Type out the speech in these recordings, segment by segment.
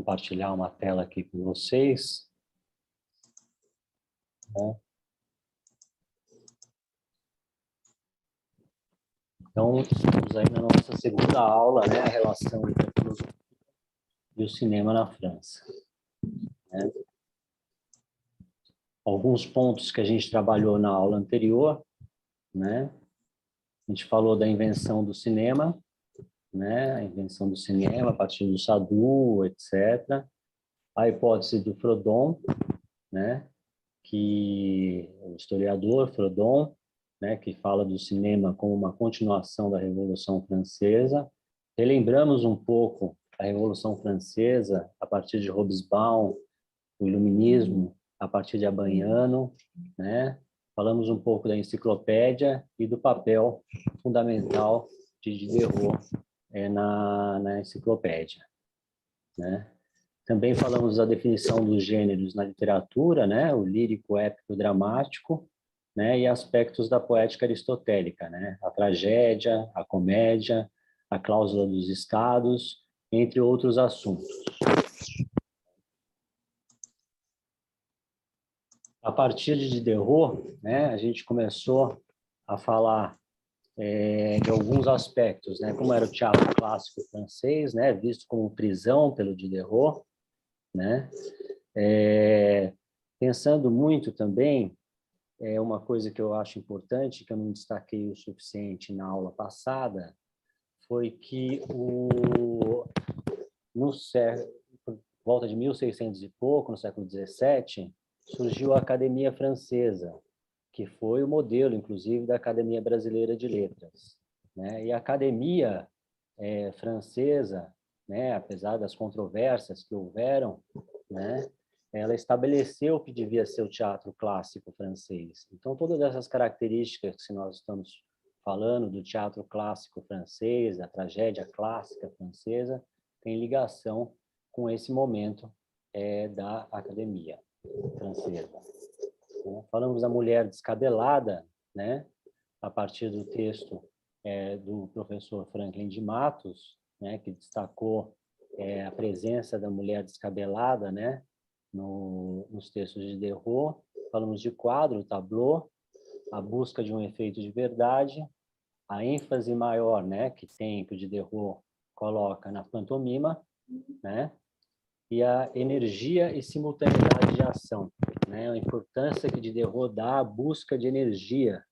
compartilhar uma tela aqui com vocês, né? Então, estamos aí na nossa segunda aula, né? A relação entre a filosofia e o cinema na França, né? Alguns pontos que a gente trabalhou na aula anterior, né? A gente falou da invenção do cinema, né? A invenção do cinema a partir do Sade, etc. A hipótese do Frodon, né? Que o historiador Frodon, né? Que fala do cinema como uma continuação da Revolução Francesa. Relembramos um pouco a Revolução Francesa a partir de Hobsbawm, o Iluminismo a partir de Abaniano, né? Falamos um pouco da enciclopédia e do papel fundamental de Diderot na enciclopédia, né? Também falamos da definição dos gêneros na literatura, né? O lírico, épico, dramático, né? E aspectos da poética aristotélica, né? A tragédia, a comédia, a cláusula dos estados, entre outros assuntos. A partir de Diderot, né, a gente começou a falar de alguns aspectos, né, como era o teatro clássico francês, né, visto como prisão pelo Diderot, né, pensando muito também, uma coisa que eu acho importante, que eu não destaquei o suficiente na aula passada, foi que no século, por volta de 1600 e pouco, no século XVII, surgiu a Academia Francesa, que foi o modelo, inclusive, da Academia Brasileira de Letras, né? E a Academia francesa, né, apesar das controvérsias que houveram, né, ela estabeleceu o que devia ser o teatro clássico francês. Então, todas essas características que nós estamos falando do teatro clássico francês, da tragédia clássica francesa, tem ligação com esse momento da Academia Francesa. Falamos da mulher descabelada, né, a partir do texto do professor Franklin de Matos, né, que destacou a presença da mulher descabelada, né, nos textos de Diderot. Falamos de quadro, tableau, a busca de um efeito de verdade, a ênfase maior, né, que o Diderot coloca na pantomima, né, e a energia e simultaneidade de ação, né? A importância que Diderot dá à busca de energia,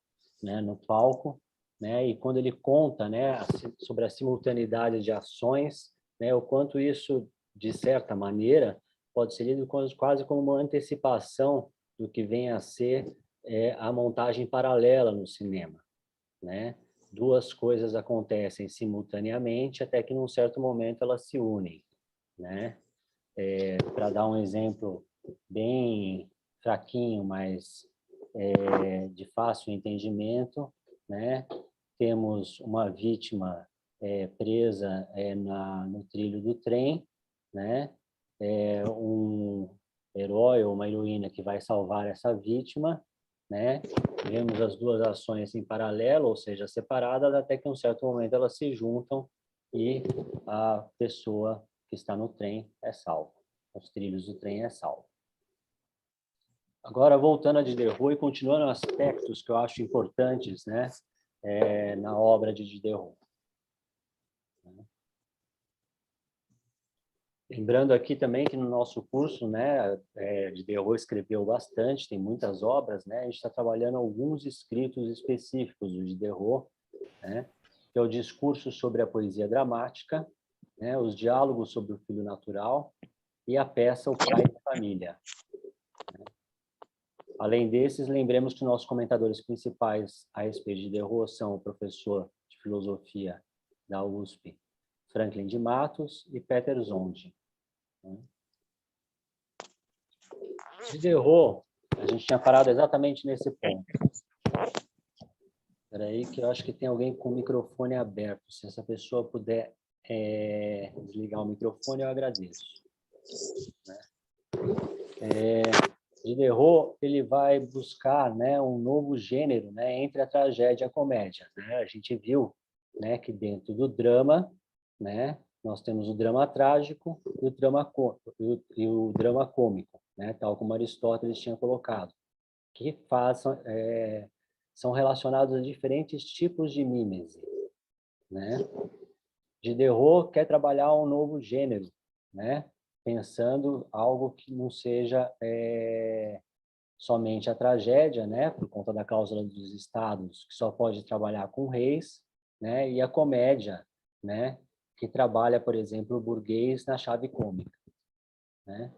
né, no palco, né? E quando ele conta, né, sobre a simultaneidade de ações, né, o quanto isso, de certa maneira, pode ser lido quase como uma antecipação do que vem a ser a montagem paralela no cinema, né? Duas coisas acontecem simultaneamente até que, num certo momento, elas se unem, né? Para dar um exemplo bem fraquinho, mas de fácil entendimento, né? Temos uma vítima presa no trilho do trem, né? Um herói ou uma heroína que vai salvar essa vítima, né? Vemos as duas ações em paralelo, ou seja, separadas, até que em um certo momento elas se juntam e a pessoa que está no trem é salvo. Os trilhos do trem é salvo. Agora, voltando a Diderot e continuando aspectos que eu acho importantes, né, na obra de Diderot. Lembrando aqui também que no nosso curso, né, Diderot escreveu bastante, tem muitas obras, né, a gente está trabalhando alguns escritos específicos do Diderot, né, que é o discurso sobre a poesia dramática, né, os diálogos sobre o filho natural e a peça O Pai da Família. Além desses, lembremos que nossos comentadores principais a respeito de Diderot são o professor de filosofia da USP, Franklin de Matos, e Peter Zonde. Diderot, a gente tinha parado exatamente nesse ponto. Espera aí, que eu acho que tem alguém com o microfone aberto. Se essa pessoa puder desligar o microfone, eu agradeço. Diderot, ele vai buscar, né, um novo gênero, né, entre a tragédia e a comédia, né? A gente viu, né, que dentro do drama, né, nós temos o drama trágico e o drama cômico, né? Tal como Aristóteles tinha colocado, que são relacionados a diferentes tipos de mímese, né? Diderot quer trabalhar um novo gênero, né? Pensando algo que não seja somente a tragédia, né? Por conta da cláusula dos estados, que só pode trabalhar com reis, né? E a comédia, né? Que trabalha, por exemplo, o burguês na chave cômica, né?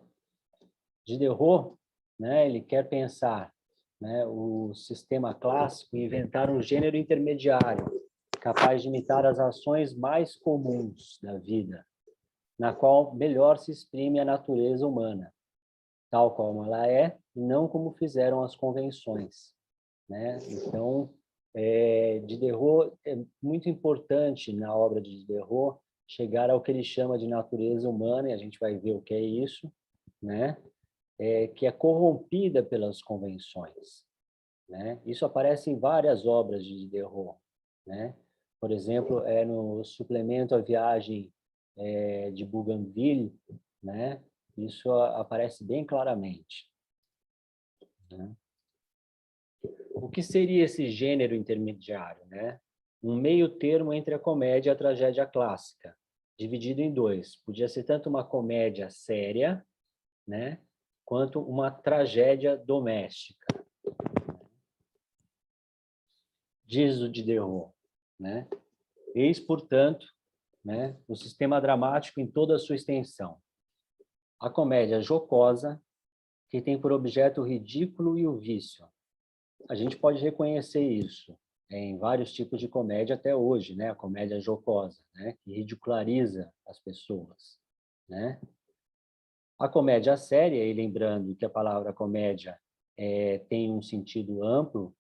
Diderot, né? Ele quer pensar, né? O sistema clássico e inventar um gênero intermediário capaz de imitar as ações mais comuns da vida, na qual melhor se exprime a natureza humana, tal como ela é, e não como fizeram as convenções, né? Então, Diderot é muito importante na obra de Diderot chegar ao que ele chama de natureza humana, e a gente vai ver o que é isso, né? Que é corrompida pelas convenções, né? Isso aparece em várias obras de Diderot, né? Por exemplo, no suplemento à viagem de Bougainville, né? Isso aparece bem claramente, né? O que seria esse gênero intermediário, né? Um meio termo entre a comédia e a tragédia clássica, dividido em dois. Podia ser tanto uma comédia séria, né? Quanto uma tragédia doméstica. Diz o Diderot, né? Eis, portanto, né, o sistema dramático em toda a sua extensão. A comédia jocosa, que tem por objeto o ridículo e o vício. A gente pode reconhecer isso em vários tipos de comédia até hoje, né? A comédia jocosa, né? Que ridiculariza as pessoas, né? A comédia séria, e lembrando que a palavra comédia tem um sentido amplo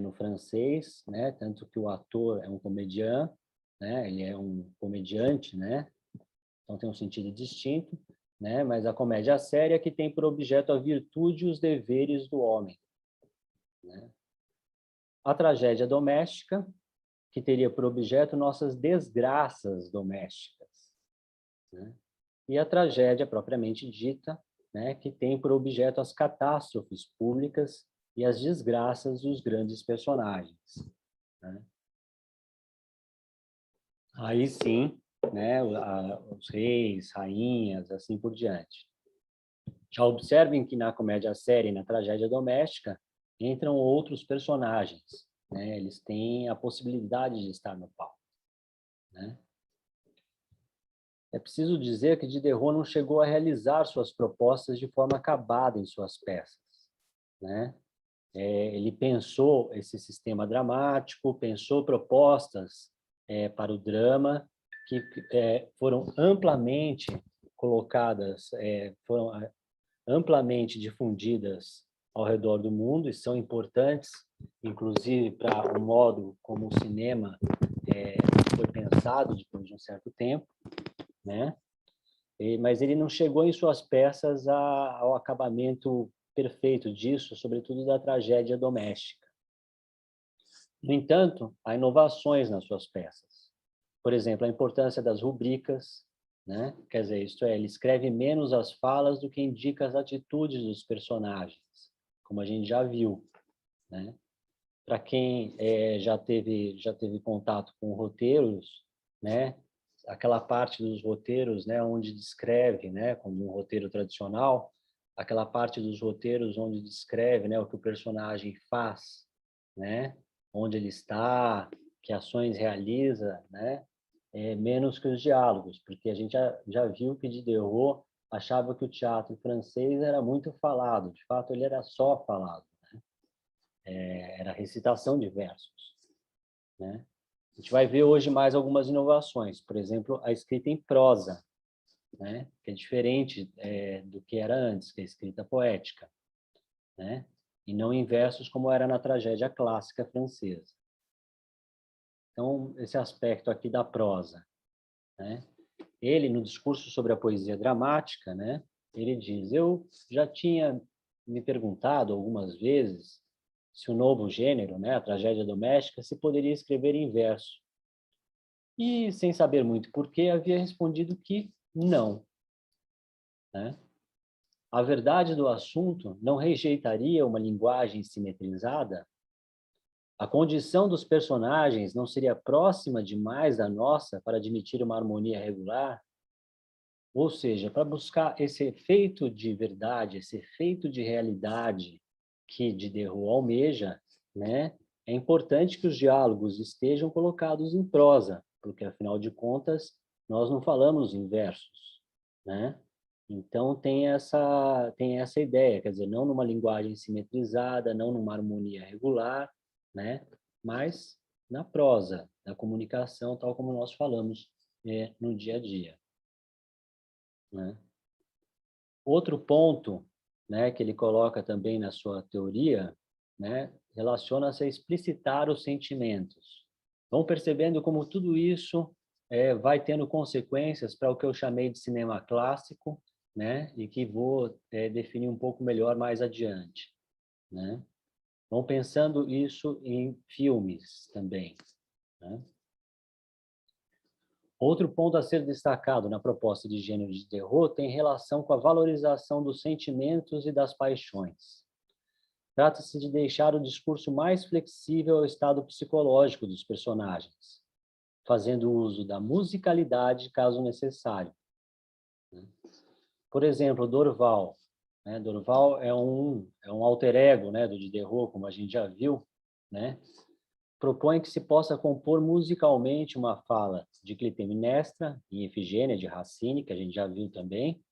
no francês, né? Tanto que o ator é um comediante, né? Ele é um comediante, né? Então tem um sentido distinto, né? Mas a comédia séria que tem por objeto a virtude e os deveres do homem, né? A tragédia doméstica, que teria por objeto nossas desgraças domésticas, né? E a tragédia propriamente dita, né, que tem por objeto as catástrofes públicas e as desgraças dos grandes personagens, né? Aí sim, né, os reis, rainhas, assim por diante. Já observem que na comédia séria e na tragédia doméstica entram outros personagens, né? Eles têm a possibilidade de estar no palco, né? É preciso dizer que Diderot não chegou a realizar suas propostas de forma acabada em suas peças, né? Ele pensou esse sistema dramático, pensou propostas para o drama que foram amplamente colocadas, foram amplamente difundidas ao redor do mundo e são importantes, inclusive para o modo como o cinema foi pensado depois de um certo tempo, né? Mas ele não chegou em suas peças ao acabamento perfeito disso, sobretudo da tragédia doméstica. No entanto, há inovações nas suas peças. Por exemplo, a importância das rubricas, né? Quer dizer, isto é, ele escreve menos as falas do que indica as atitudes dos personagens, como a gente já viu, né? Para quem já teve contato com roteiros, né? Aquela parte dos roteiros, né, onde descreve, né, como um roteiro tradicional, aquela parte dos roteiros onde descreve, né, o que o personagem faz, né, onde ele está, que ações realiza, né, menos que os diálogos, porque a gente já viu que Diderot achava que o teatro francês era muito falado, de fato ele era só falado, né? Era recitação de versos, né? A gente vai ver hoje mais algumas inovações, por exemplo, a escrita em prosa, né? Que é diferente do que era antes, que é a escrita poética, né? E não em versos como era na tragédia clássica francesa. Então, esse aspecto aqui da prosa, né? Ele, no discurso sobre a poesia dramática, né? Ele diz, eu já tinha me perguntado algumas vezes se o novo gênero, né, a tragédia doméstica, se poderia escrever em verso. e, sem saber muito por quê, havia respondido que não, né? A verdade do assunto não rejeitaria uma linguagem simetrizada? A condição dos personagens não seria próxima demais da nossa para admitir uma harmonia regular? Ou seja, para buscar esse efeito de verdade, esse efeito de realidade que Diderot almeja, né, é importante que os diálogos estejam colocados em prosa, porque, afinal de contas, nós não falamos em versos, né? Então, tem essa ideia, quer dizer, não numa linguagem simetrizada, não numa harmonia regular, né? Mas na prosa, na comunicação, tal como nós falamos no dia a dia, né? Outro ponto, né, que ele coloca também na sua teoria, né, relaciona-se a explicitar os sentimentos. Vão percebendo como tudo isso vai tendo consequências para o que eu chamei de cinema clássico, né, e que vou definir um pouco melhor mais adiante, né? Vão pensando isso em filmes também, né? Outro ponto a ser destacado na proposta de gênero de Diderot tem relação com a valorização dos sentimentos e das paixões. Trata-se de deixar o discurso mais flexível ao estado psicológico dos personagens, fazendo uso da musicalidade caso necessário. Por exemplo, Dorval. Dorval é um alter ego, né, do Diderot, como a gente já viu, né? Propõe que se possa compor musicalmente uma fala de Clitemnestra e Ifigênia, de Racine, que a gente já viu também,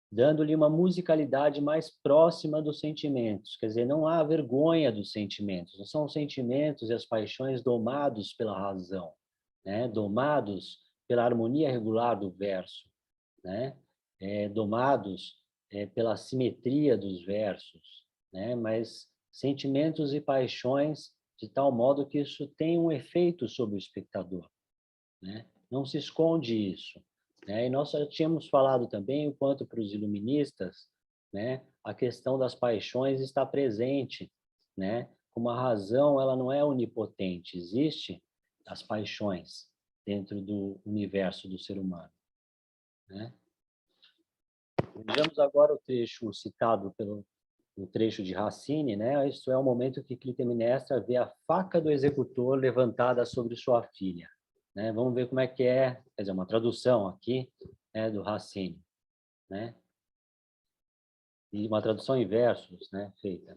dando-lhe uma musicalidade mais próxima dos sentimentos. Quer dizer, não há vergonha dos sentimentos, não são os sentimentos e as paixões domados pela razão, né? Domados pela harmonia regular do verso, né? Domados pela simetria dos versos, né? Mas sentimentos e paixões de tal modo que isso tem um efeito sobre o espectador, né? Não se esconde isso, né? E nós já tínhamos falado também o quanto para os iluministas, né, a questão das paixões está presente, né? Como a razão ela não é onipotente, existe as paixões dentro do universo do ser humano, né? Vejamos agora o trecho citado pelo um trecho de Racine, né? Isso é o momento que Clitemnestra vê a faca do executor levantada sobre sua filha, né? Vamos ver como é que é, quer dizer, uma tradução aqui, né, do Racine, né? E uma tradução em versos, né, feita.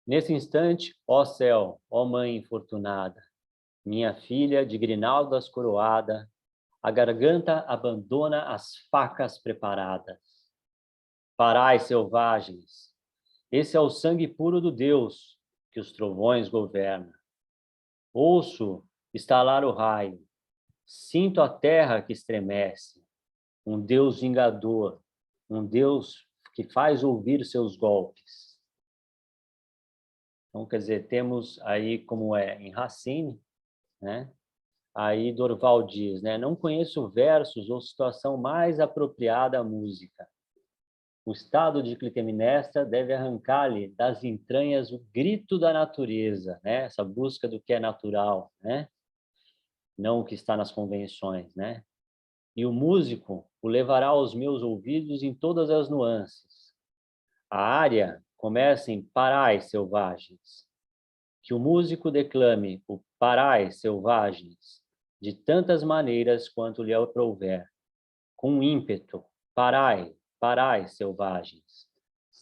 Nesse instante, ó céu, ó mãe infortunada, minha filha de grinaldas coroada, a garganta abandona as facas preparadas. Parai, selvagens, esse é o sangue puro do Deus que os trovões governa. Ouço estalar o raio, sinto a terra que estremece. Um Deus vingador, um Deus que faz ouvir seus golpes. Então, quer dizer, temos aí, como é em Racine, né? Aí Dorval diz, né? Não conheço versos ou situação mais apropriada à música. O estado de Clitemnestra deve arrancar-lhe das entranhas o grito da natureza, né? Essa busca do que é natural, né? Não o que está nas convenções, né? E o músico o levará aos meus ouvidos em todas as nuances. A área começa em parai, selvagens. Que o músico declame o parai, selvagens, de tantas maneiras quanto lhe aprouver, com ímpeto, parai, parai, selvagens.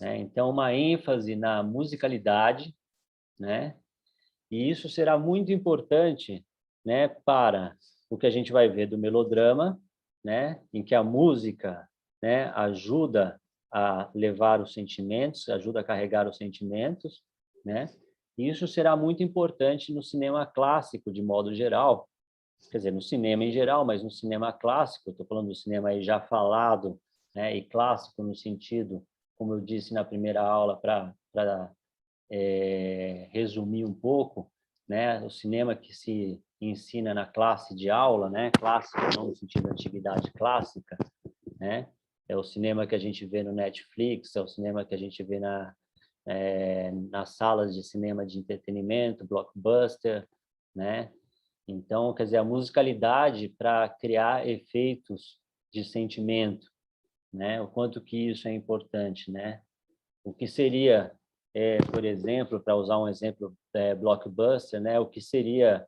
Né? Então, uma ênfase na musicalidade, né? E isso será muito importante, né, para o que a gente vai ver do melodrama, né, em que a música, né, ajuda a levar os sentimentos, ajuda a carregar os sentimentos, né? E isso será muito importante no cinema clássico, de modo geral, quer dizer, no cinema em geral, mas no cinema clássico, estou falando do cinema aí já falado, né, e clássico no sentido, como eu disse na primeira aula, para resumir um pouco, né, o cinema que se ensina na classe de aula, né, clássico não no sentido da antiguidade clássica, né, é o cinema que a gente vê no Netflix, é o cinema que a gente vê nas salas de cinema de entretenimento, blockbuster, né, Então, quer dizer, a musicalidade para criar efeitos de sentimento, né? O quanto que isso é importante, né? O que seria, por exemplo, para usar um exemplo blockbuster, né? O que seria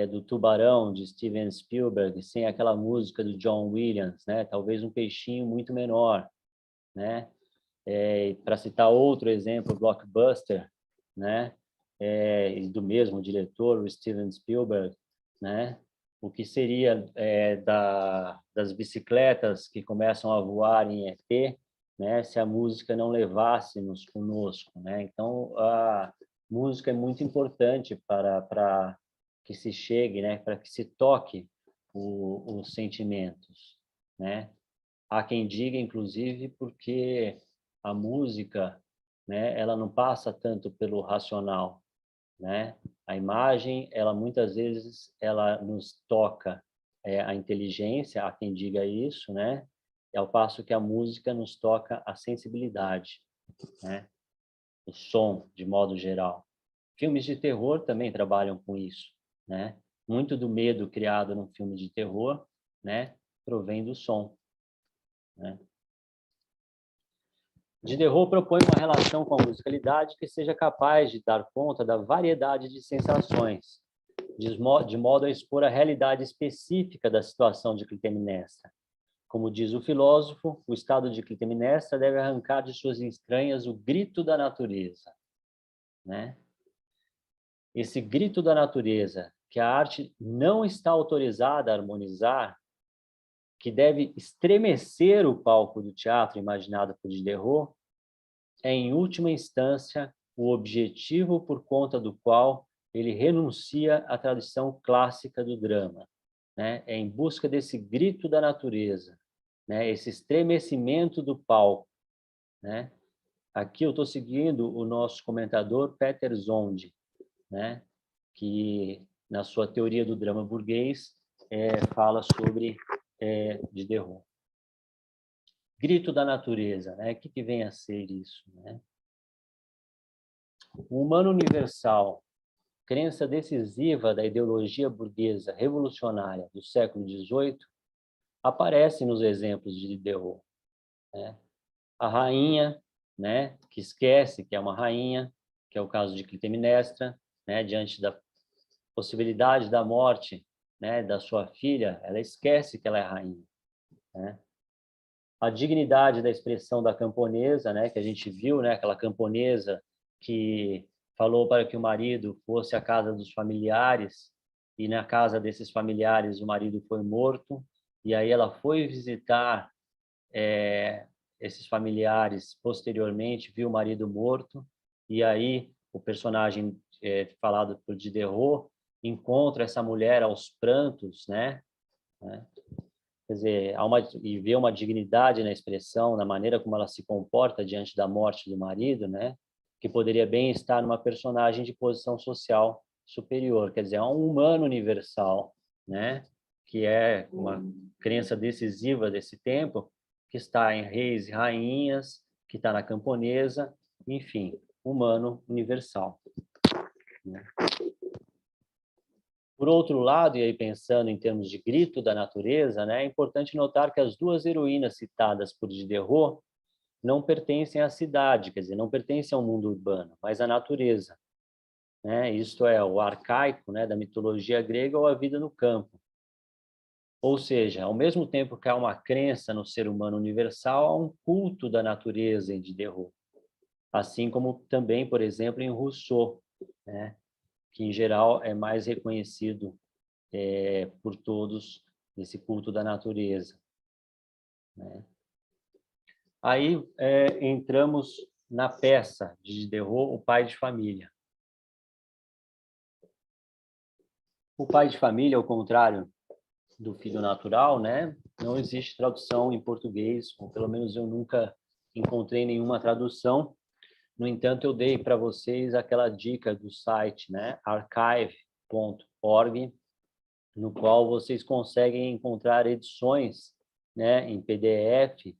do Tubarão, de Steven Spielberg, sem aquela música do John Williams, né? Talvez um peixinho muito menor, né? Para citar outro exemplo, blockbuster, né? Do mesmo diretor, o Steven Spielberg, né? O que seria das bicicletas que começam a voar em ET, né? Se a música não levasse-nos conosco, né? Então, a música é muito importante para que se chegue, né? Para que se toque os sentimentos, né? Há quem diga, inclusive, porque a música, né? Ela não passa tanto pelo racional, né? A imagem, ela muitas vezes ela nos toca a inteligência, há quem diga isso, né? Ao passo que a música nos toca a sensibilidade, né? O som, de modo geral. Filmes de terror também trabalham com isso, né? Muito do medo criado num filme de terror, né? Provém do som, né? Diderot propõe uma relação com a musicalidade que seja capaz de dar conta da variedade de sensações, de modo a expor a realidade específica da situação de Clitemnestra. Como diz o filósofo, o estado de Clitemnestra deve arrancar de suas entranhas o grito da natureza, né? Esse grito da natureza, que a arte não está autorizada a harmonizar, que deve estremecer o palco do teatro imaginado por Diderot, é, em última instância, o objetivo por conta do qual ele renuncia à tradição clássica do drama, né? É em busca desse grito da natureza, né? Esse estremecimento do palco, né? Aqui eu estou seguindo o nosso comentador Peter Zonde, né? Que na sua teoria do drama burguês fala sobre Diderot. Grito da natureza, né? O que vem a ser isso, né? O humano universal, crença decisiva da ideologia burguesa revolucionária do século XVIII, aparece nos exemplos de Diderot, né? A rainha, né, que esquece que é uma rainha, que é o caso de Clitemnestra, né, diante da possibilidade da morte, né, da sua filha, ela esquece que ela é rainha, né? A dignidade da expressão da camponesa, né, que a gente viu, né, aquela camponesa que falou para que o marido fosse à casa dos familiares, e na casa desses familiares o marido foi morto, e aí ela foi visitar esses familiares posteriormente, viu o marido morto, e aí o personagem falado por Diderot encontra essa mulher aos prantos, né? Quer dizer, e vê uma dignidade na expressão, na maneira como ela se comporta diante da morte do marido, né? Que poderia bem estar numa personagem de posição social superior, quer dizer, é um humano universal, né? Que é uma crença decisiva desse tempo, que está em reis e rainhas, que está na camponesa, enfim, humano universal, né? Por outro lado, e aí pensando em termos de grito da natureza, né, é importante notar que as duas heroínas citadas por Diderot não pertencem à cidade, quer dizer, não pertencem ao mundo urbano, mas à natureza, né? Isto é, o arcaico, né, da mitologia grega ou a vida no campo. Ou seja, ao mesmo tempo que há uma crença no ser humano universal, há um culto da natureza em Diderot, assim como também, por exemplo, em Rousseau, né, que em geral é mais reconhecido por todos nesse culto da natureza, né? Aí entramos na peça de Diderot, O Pai de Família. O pai de família, ao contrário do filho natural, né? Não existe tradução em português, ou pelo menos eu nunca encontrei nenhuma tradução. No entanto, eu dei para vocês aquela dica do site, né? archive.org, no qual vocês conseguem encontrar edições, né, em PDF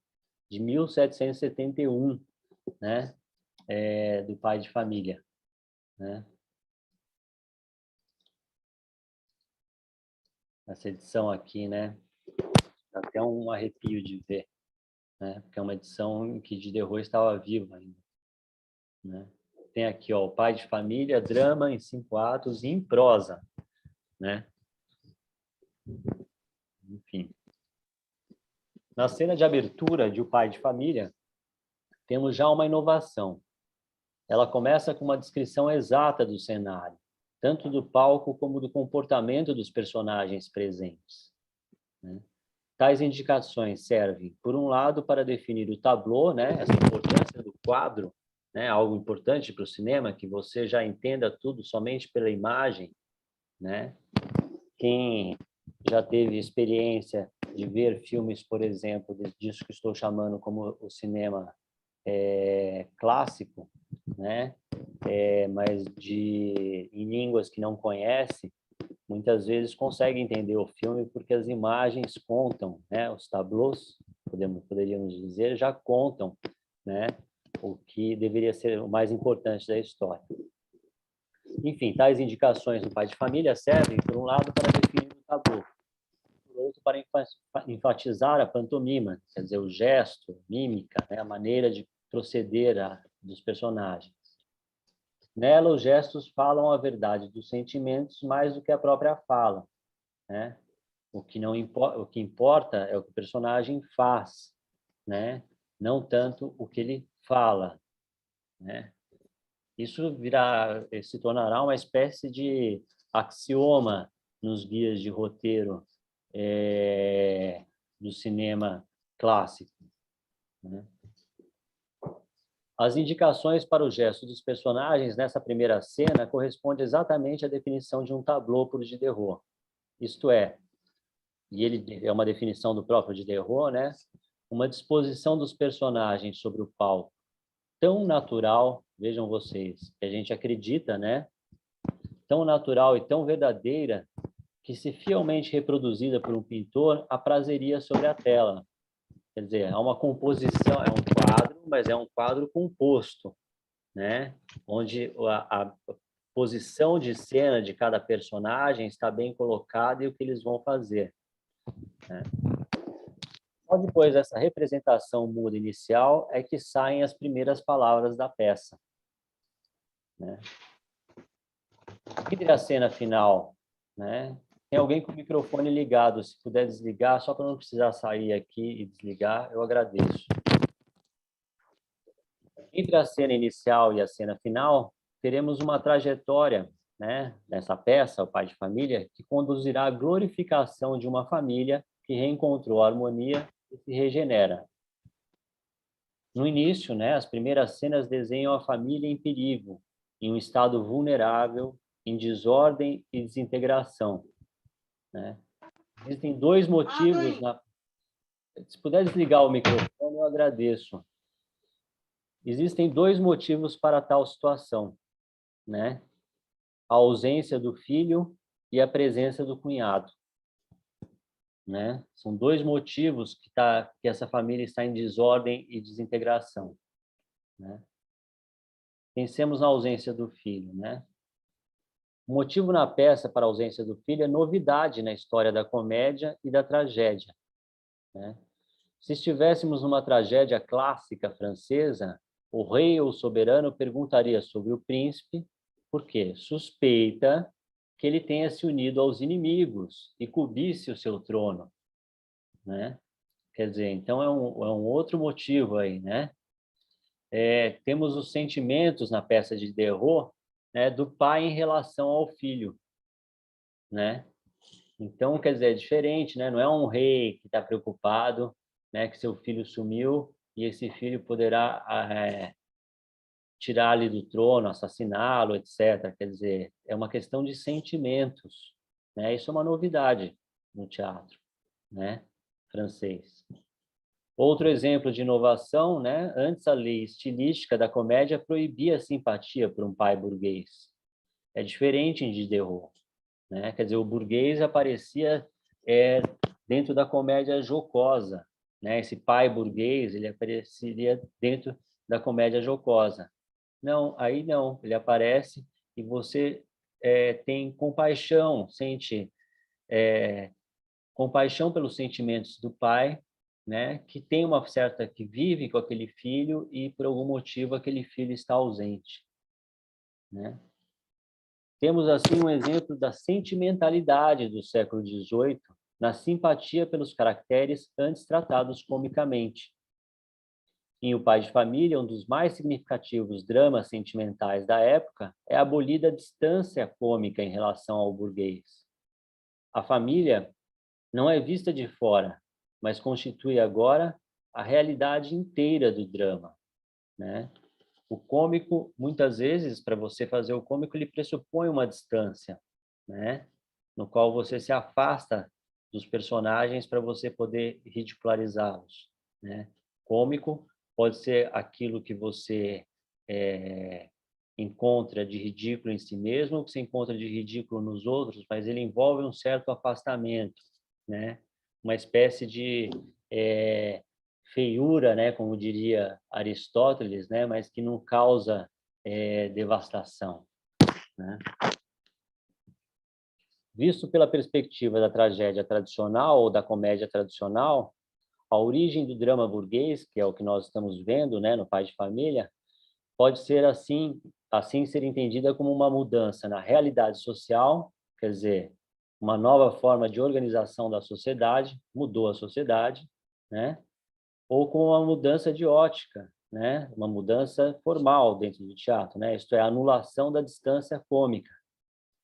de 1771, né, do Pai de Família, né? essa edição aqui, né? Dá até um arrepio de ver, né? Porque é uma edição em que Diderot estava vivo ainda, né? Tem aqui, ó, o Pai de Família, drama em 5 atos e em prosa, né? Enfim. Na cena de abertura de O Pai de Família, temos já uma inovação. Ela começa com uma descrição exata do cenário, tanto do palco como do comportamento dos personagens presentes, né? Tais indicações servem, por um lado, para definir o tableau, né, essa importância do quadro, né, algo importante para o cinema, que você já entenda tudo somente pela imagem, né? Quem já teve experiência de ver filmes, por exemplo, disso que estou chamando como o cinema clássico, né? Mas em línguas que não conhece, muitas vezes consegue entender o filme porque as imagens contam, né? Os tableaus, poderíamos dizer, já contam, né? O que deveria ser o mais importante da história. Enfim, tais indicações do Pai de Família servem, por um lado, para definir o tableau, por outro, para enfatizar a pantomima, quer dizer, o gesto, mímica, né? A maneira de proceder dos personagens. Nela, os gestos falam a verdade dos sentimentos mais do que a própria fala, né? O que importa é o que o personagem faz, né? Não tanto o que ele fala, né? Isso se tornará uma espécie de axioma nos guias de roteiro do cinema clássico, né? As indicações para o gesto dos personagens nessa primeira cena correspondem exatamente à definição de um tableau por Diderot. Isto é, e ele é uma definição do próprio Diderot, né? Uma disposição dos personagens sobre o palco tão natural, vejam vocês, que a gente acredita, né? Tão natural e tão verdadeira que, se fielmente reproduzida por um pintor, aprazeria sobre a tela. Quer dizer, é uma composição, é um quadro, mas é um quadro composto, né? Onde a posição de cena de cada personagem está bem colocada e o que eles vão fazer, né? Só depois dessa representação muda inicial é que saem as primeiras palavras da peça, né? Entre a cena final, né? Tem alguém com o microfone ligado, se puder desligar, só para não precisar sair aqui e desligar, eu agradeço. Entre a cena inicial e a cena final, teremos uma trajetória, né, nessa peça, O Pai de Família, que conduzirá à glorificação de uma família que reencontrou a harmonia e se regenera. No início, né, as primeiras cenas desenham a família em perigo, em um estado vulnerável, em desordem e desintegração, né? Existem dois motivos. Se puder desligar o microfone, eu agradeço. Existem dois motivos para tal situação, né? A ausência do filho e a presença do cunhado, né? São dois motivos que essa família está em desordem e desintegração, né? Pensemos na ausência do filho, né? O motivo na peça para a ausência do filho é novidade na história da comédia e da tragédia, né? Se estivéssemos numa tragédia clássica francesa, o rei ou soberano perguntaria sobre o príncipe, porque suspeita que ele tenha se unido aos inimigos e cobice o seu trono, né? Quer dizer, então é um outro motivo aí, né? Temos os sentimentos na peça de Diderot, né, do pai em relação ao filho, né? Então, quer dizer, é diferente, né? Não é um rei que está preocupado, né, que seu filho sumiu e esse filho poderá tirá-lo do trono, assassiná-lo, etc. Quer dizer, é uma questão de sentimentos, né? Isso é uma novidade no teatro, né, francês. Outro exemplo de inovação, né? Antes a lei estilística da comédia proibia a simpatia por um pai burguês. É diferente em Diderot, né? Quer dizer, o burguês aparecia dentro da comédia jocosa, né? Esse pai burguês, ele apareceria dentro da comédia jocosa. Não, aí não, ele aparece e você tem compaixão, sente compaixão pelos sentimentos do pai, né, que vive com aquele filho e por algum motivo aquele filho está ausente, né? Temos assim um exemplo da sentimentalidade do século XVIII na simpatia pelos caracteres antes tratados comicamente. Em O Pai de Família, um dos mais significativos dramas sentimentais da época é a abolida distância cômica em relação ao burguês. A família não é vista de fora, mas constitui agora a realidade inteira do drama, né? O cômico, muitas vezes, para você fazer o cômico, ele pressupõe uma distância, né? No qual você se afasta dos personagens para você poder ridicularizá-los, né? Cômico pode ser aquilo que você encontra de ridículo em si mesmo, ou que você encontra de ridículo nos outros, mas ele envolve um certo afastamento, né? Uma espécie de feiura, né? Como diria Aristóteles, né? Mas que não causa devastação, né? Visto pela perspectiva da tragédia tradicional ou da comédia tradicional, a origem do drama burguês, que é o que nós estamos vendo, né, no Pai de Família, pode ser assim ser entendida como uma mudança na realidade social, quer dizer, uma nova forma de organização da sociedade, mudou a sociedade, né? Ou com uma mudança de ótica, né? Uma mudança formal dentro do teatro, né? Isto é, a anulação da distância cômica,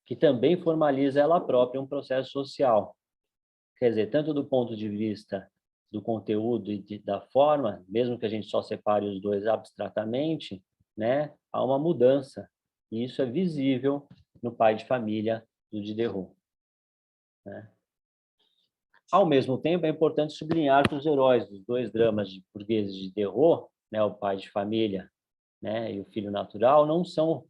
que também formaliza ela própria um processo social. Quer dizer, tanto do ponto de vista do conteúdo e da forma, mesmo que a gente só separe os dois abstratamente, né, há uma mudança. E isso é visível no Pai de Família do Diderot, né? Ao mesmo tempo, é importante sublinhar que os heróis dos dois dramas burgueses de Diderot, né, o Pai de Família, né, e o Filho Natural, não são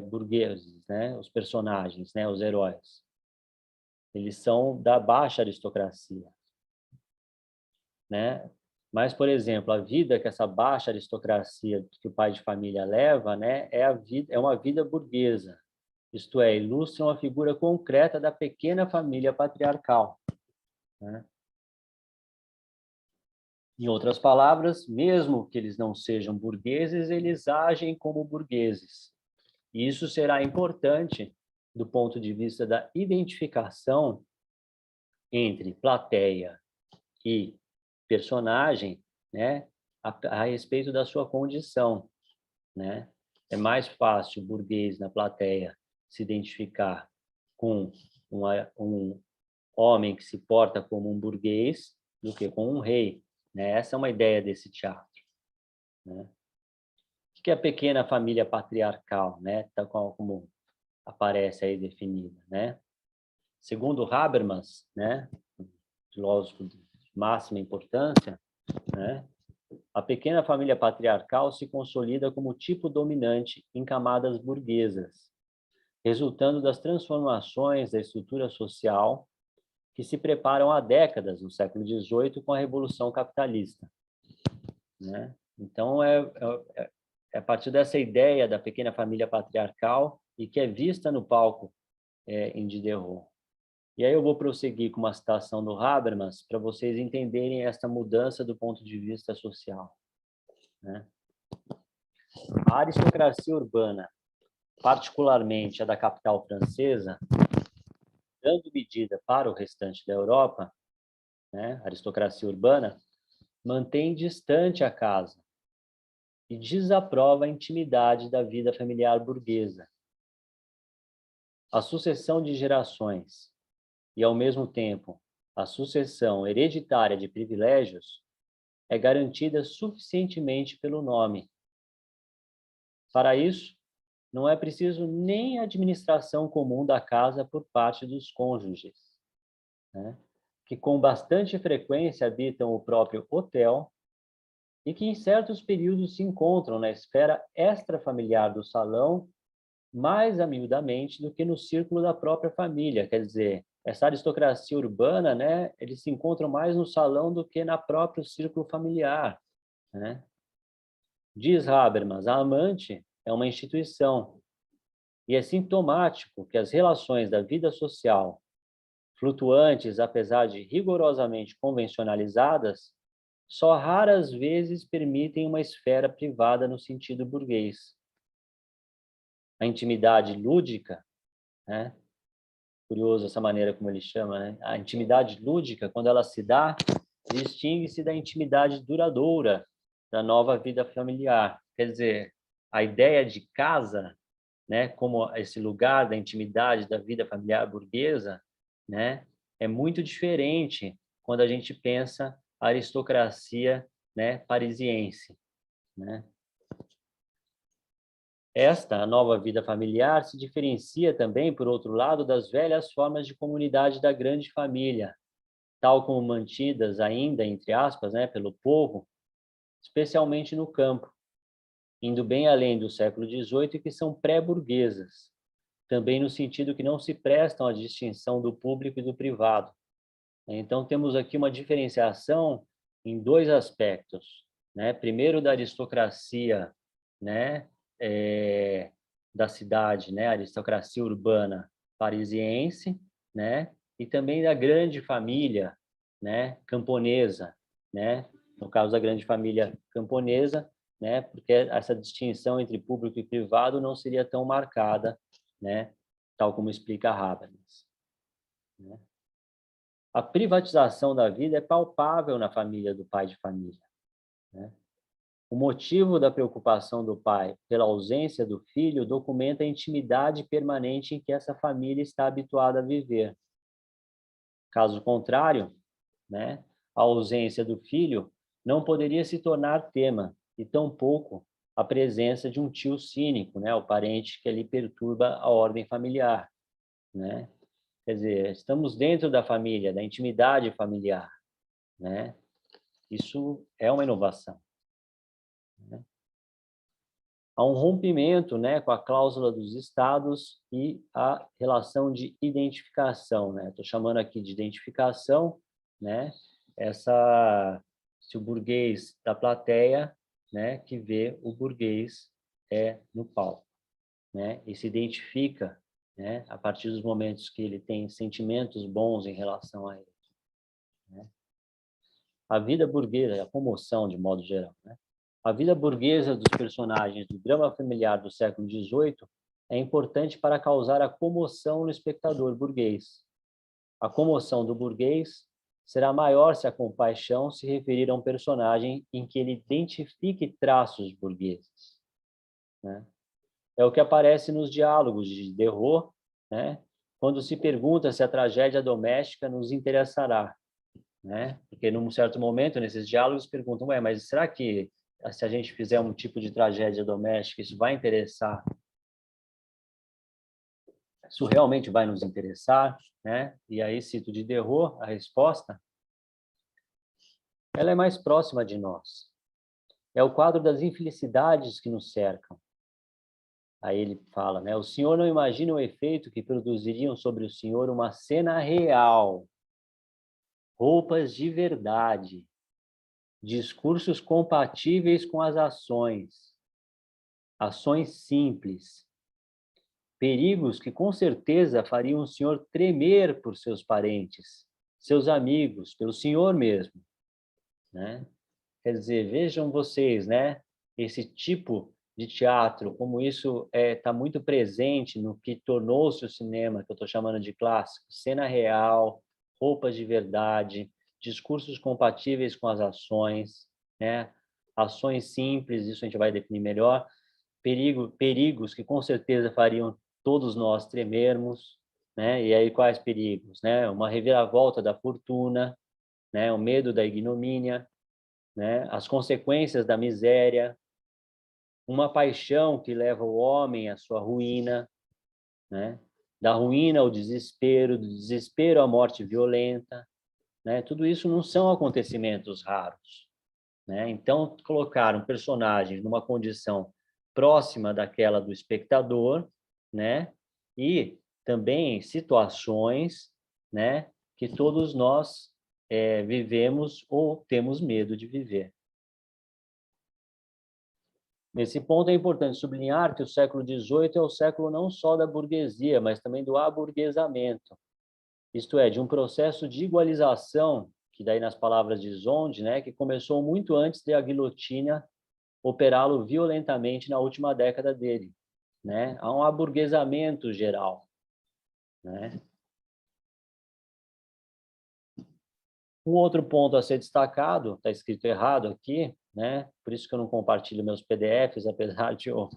burgueses, né, os personagens, né, os heróis. Eles são da baixa aristocracia, né? Mas, por exemplo, a vida que essa baixa aristocracia que o Pai de Família leva, né, é uma vida burguesa. Isto é, ilustra uma figura concreta da pequena família patriarcal, né? Em outras palavras, mesmo que eles não sejam burgueses, eles agem como burgueses. E isso será importante do ponto de vista da identificação entre plateia e personagem, né, a respeito da sua condição, né? É mais fácil o burguês na plateia se identificar com um homem que se porta como um burguês do que com um rei, né? Essa é uma ideia desse teatro, né? O que é a pequena família patriarcal, né? Tal como aparece aí definida, né? Segundo Habermas, né, filósofo de máxima importância, né, a pequena família patriarcal se consolida como tipo dominante em camadas burguesas, resultando das transformações da estrutura social que se preparam há décadas no século XVIII com a Revolução Capitalista, né? Então, é a partir dessa ideia da pequena família patriarcal e que é vista no palco em Diderot. E aí eu vou prosseguir com uma citação do Habermas para vocês entenderem esta mudança do ponto de vista social, né? A aristocracia urbana, particularmente a da capital francesa, dando medida para o restante da Europa, né, a aristocracia urbana, mantém distante a casa e desaprova a intimidade da vida familiar burguesa. A sucessão de gerações e, ao mesmo tempo, a sucessão hereditária de privilégios é garantida suficientemente pelo nome. Para isso, não é preciso nem a administração comum da casa por parte dos cônjuges, né, que com bastante frequência habitam o próprio hotel e que em certos períodos se encontram na esfera extrafamiliar do salão mais amiudamente do que no círculo da própria família. Quer dizer, essa aristocracia urbana, né, eles se encontram mais no salão do que na próprio círculo familiar, né? Diz Habermas, a amante é uma instituição e é sintomático que as relações da vida social flutuantes, apesar de rigorosamente convencionalizadas, só raras vezes permitem uma esfera privada no sentido burguês. A intimidade lúdica, né? Curioso essa maneira como ele chama, né? A intimidade lúdica, quando ela se dá, distingue-se da intimidade duradoura da nova vida familiar. Quer dizer, a ideia de casa, né, como esse lugar da intimidade da vida familiar burguesa, né, é muito diferente quando a gente pensa a aristocracia, né, parisiense, né? Esta nova vida familiar se diferencia também, por outro lado, das velhas formas de comunidade da grande família, tal como mantidas ainda, entre aspas, né, pelo povo, especialmente no campo, indo bem além do século XVIII, que são pré-burguesas, também no sentido que não se prestam à distinção do público e do privado. Então, temos aqui uma diferenciação em dois aspectos, né? Primeiro, da aristocracia, né? Da cidade, né? A aristocracia urbana parisiense, né? E também da grande família, né? Camponesa, né? No caso da grande família camponesa, né? Porque essa distinção entre público e privado não seria tão marcada, né? Tal como explica Habermas, né? A privatização da vida é palpável na família do pai de família, né? O motivo da preocupação do pai pela ausência do filho documenta a intimidade permanente em que essa família está habituada a viver. Caso contrário, né, a ausência do filho não poderia se tornar tema, e tampouco a presença de um tio cínico, né, o parente que ali perturba a ordem familiar, né? Quer dizer, estamos dentro da família, da intimidade familiar, né? Isso é uma inovação, né? Há um rompimento, né, com a cláusula dos estados e a relação de identificação, né? Estou chamando aqui de identificação, né? Se o burguês da plateia, né, que vê o burguês no palco, né? E se identifica, né, a partir dos momentos que ele tem sentimentos bons em relação a ele, né? A vida burguesa, a comoção de modo geral, né? A vida burguesa dos personagens do drama familiar do século XVIII é importante para causar a comoção no espectador burguês. A comoção do burguês será maior se a compaixão se referir a um personagem em que ele identifique traços burgueses, né? É o que aparece nos diálogos de Diderot, né? Quando se pergunta se a tragédia doméstica nos interessará, né? Porque num certo momento nesses diálogos perguntam, ué, mas será que se a gente fizer um tipo de tragédia doméstica, isso vai interessar? Isso realmente vai nos interessar, né? E aí cito Diderot, a resposta, ela é mais próxima de nós. É o quadro das infelicidades que nos cercam. Aí ele fala, né? O senhor não imagina o efeito que produziriam sobre o senhor uma cena real, roupas de verdade, discursos compatíveis com as ações simples, perigos que com certeza fariam o senhor tremer por seus parentes, seus amigos, pelo senhor mesmo, né? Quer dizer, vejam vocês, né? Esse tipo de teatro, como isso está muito presente no que tornou-se o cinema, que eu estou chamando de clássico, cena real, roupas de verdade, discursos compatíveis com as ações, né? Ações simples, isso a gente vai definir melhor, perigos que com certeza fariam todos nós tremermos, né? E aí quais perigos, né? Uma reviravolta da fortuna, né? O medo da ignomínia, né? As consequências da miséria, uma paixão que leva o homem à sua ruína, né? Da ruína ao desespero, do desespero à morte violenta, né? Tudo isso não são acontecimentos raros, né? Então, colocar um personagem numa condição próxima daquela do espectador, né? E também situações, né? Que todos nós vivemos ou temos medo de viver. Nesse ponto é importante sublinhar que o século XVIII é o século não só da burguesia, mas também do aburguesamento, isto é, de um processo de igualização, que daí nas palavras de Zonde, né, que começou muito antes de a guilhotina operá-lo violentamente na última década dele, né? Há um aburguesamento geral, né? Um outro ponto a ser destacado, está escrito errado aqui, né? Por isso que eu não compartilho meus PDFs, apesar de eu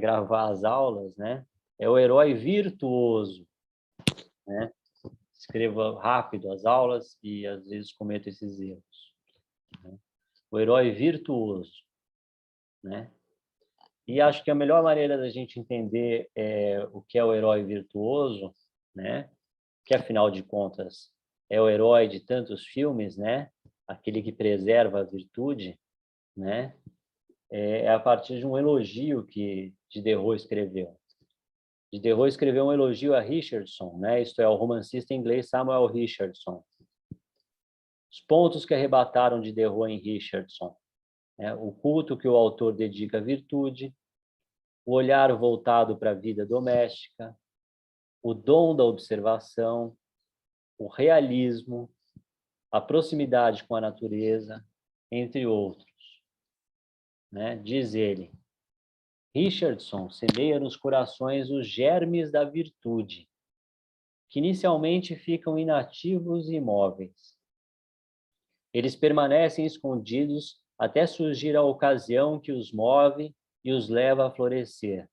gravar as aulas, né? É o herói virtuoso, né? Escreva rápido as aulas e às vezes cometo esses erros, né? O herói virtuoso, né? E acho que a melhor maneira da gente entender o que é o herói virtuoso, né? Que afinal de contas é o herói de tantos filmes, né? Aquele que preserva a virtude, né? É a partir de um elogio que Diderot escreveu. Diderot escreveu um elogio a Richardson, né? Isto é, o romancista inglês Samuel Richardson. Os pontos que arrebataram Diderot em Richardson, né? O culto que o autor dedica à virtude, o olhar voltado para a vida doméstica, o dom da observação, o realismo, a proximidade com a natureza, entre outros, né? Diz ele, Richardson semeia nos corações os germes da virtude, que inicialmente ficam inativos e imóveis. Eles permanecem escondidos até surgir a ocasião que os move e os leva a florescer.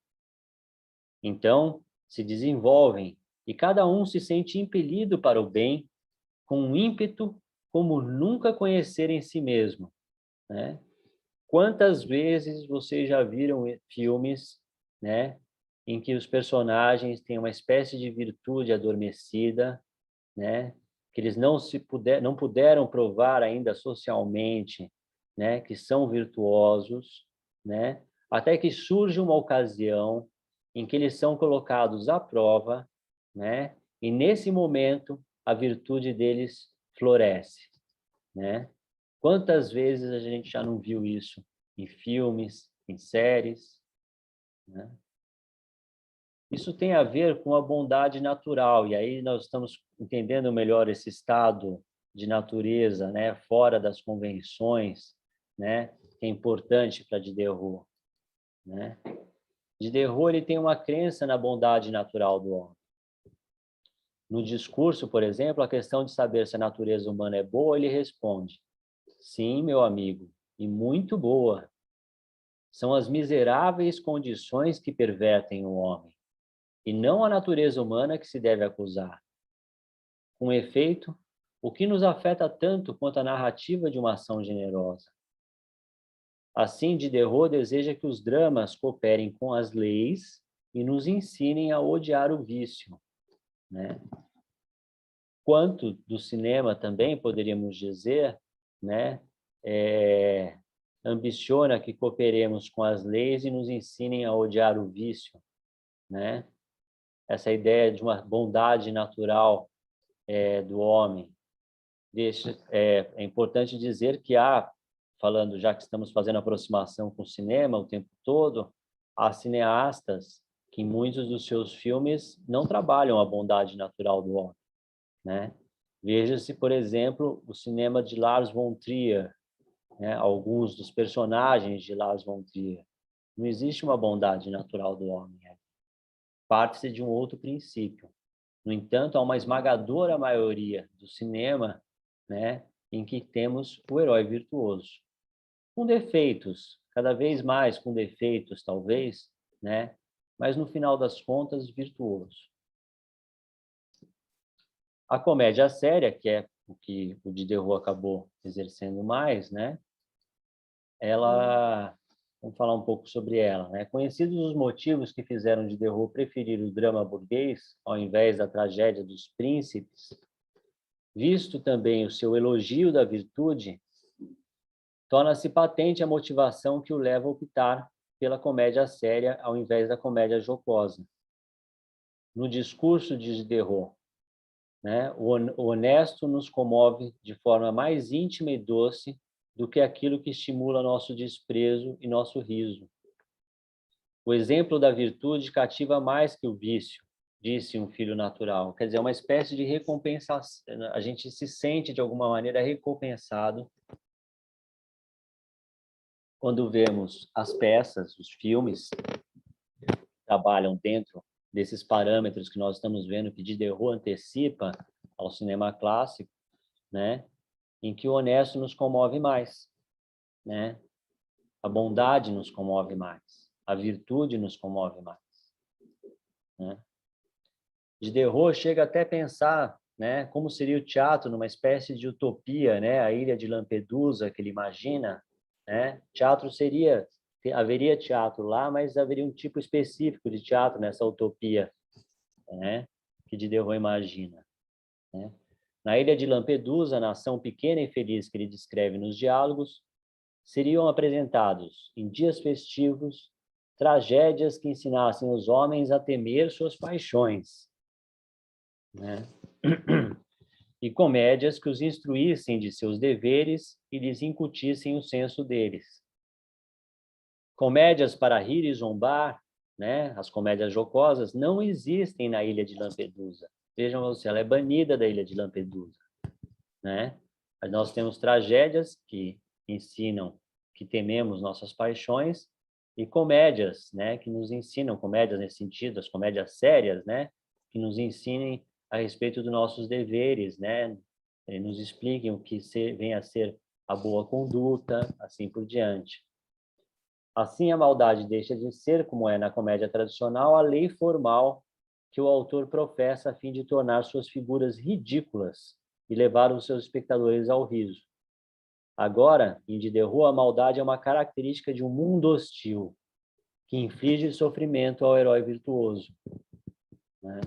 Então, se desenvolvem e cada um se sente impelido para o bem, com um ímpeto como nunca conhecer em si mesmo, né? Quantas vezes vocês já viram filmes, né, em que os personagens têm uma espécie de virtude adormecida, né, que eles não puderam provar ainda socialmente, né, que são virtuosos, né, até que surge uma ocasião em que eles são colocados à prova, né, e nesse momento a virtude deles floresce, né? Quantas vezes a gente já não viu isso em filmes, em séries, né? Isso tem a ver com a bondade natural, e aí nós estamos entendendo melhor esse estado de natureza, né, fora das convenções, né, que é importante para Diderot, né? Diderot ele tem uma crença na bondade natural do homem. No discurso, por exemplo, a questão de saber se a natureza humana é boa, ele responde: sim, meu amigo, e muito boa. São as miseráveis condições que pervertem o homem, e não a natureza humana que se deve acusar. Com efeito, o que nos afeta tanto quanto a narrativa de uma ação generosa? Assim, Diderot deseja que os dramas cooperem com as leis e nos ensinem a odiar o vício, né? Quanto do cinema também, poderíamos dizer, né? Ambiciona que cooperemos com as leis e nos ensinem a odiar o vício, né? Essa ideia de uma bondade natural do homem. É importante dizer que falando já que estamos fazendo aproximação com o cinema o tempo todo, há cineastas que em muitos dos seus filmes não trabalham a bondade natural do homem, né? Veja-se, por exemplo, o cinema de Lars von Trier, né? Alguns dos personagens de Lars von Trier. Não existe uma bondade natural do homem. Parte-se de um outro princípio. No entanto, há uma esmagadora maioria do cinema, né, em que temos o herói virtuoso. Com defeitos, cada vez mais com defeitos, talvez, né, mas no final das contas, virtuoso. A comédia séria, que é o que o Diderot acabou exercendo mais, né, ela, vamos falar um pouco sobre ela, né? Conhecidos os motivos que fizeram Diderot preferir o drama burguês ao invés da tragédia dos príncipes, visto também o seu elogio da virtude, torna-se patente a motivação que o leva a optar pela comédia séria ao invés da comédia jocosa. No discurso de Diderot, né, o honesto nos comove de forma mais íntima e doce do que aquilo que estimula nosso desprezo e nosso riso. O exemplo da virtude cativa mais que o vício, disse um filho natural. Quer dizer, é uma espécie de recompensação. A gente se sente, de alguma maneira, recompensado quando vemos as peças, os filmes, que trabalham dentro desses parâmetros que nós estamos vendo, que Diderot antecipa ao cinema clássico, né? Em que o honesto nos comove mais, né? A bondade nos comove mais, a virtude nos comove mais, né? Diderot chega até a pensar, né, como seria o teatro numa espécie de utopia, né, a ilha de Lampedusa que ele imagina, né? Teatro seria, haveria teatro lá, mas haveria um tipo específico de teatro nessa utopia, né, que Diderot imagina, né? Na ilha de Lampedusa, a nação pequena e feliz que ele descreve nos diálogos, seriam apresentados, em dias festivos, tragédias que ensinassem os homens a temer suas paixões, né? E comédias que os instruíssem de seus deveres e lhes incutissem o senso deles. Comédias para rir e zombar, né? As comédias jocosas, não existem na ilha de Lampedusa. Vejam você, ela é banida da ilha de Lampedusa, né? Mas nós temos tragédias que ensinam que tememos nossas paixões e comédias, né, que nos ensinam, comédias nesse sentido, as comédias sérias, né, que nos ensinem a respeito dos nossos deveres, né, e nos expliquem o que vem a ser a boa conduta, assim por diante. Assim, a maldade deixa de ser, como é na comédia tradicional, a lei formal que o autor professa a fim de tornar suas figuras ridículas e levar os seus espectadores ao riso. Agora, em Diderot, a maldade é uma característica de um mundo hostil, que inflige sofrimento ao herói virtuoso, né?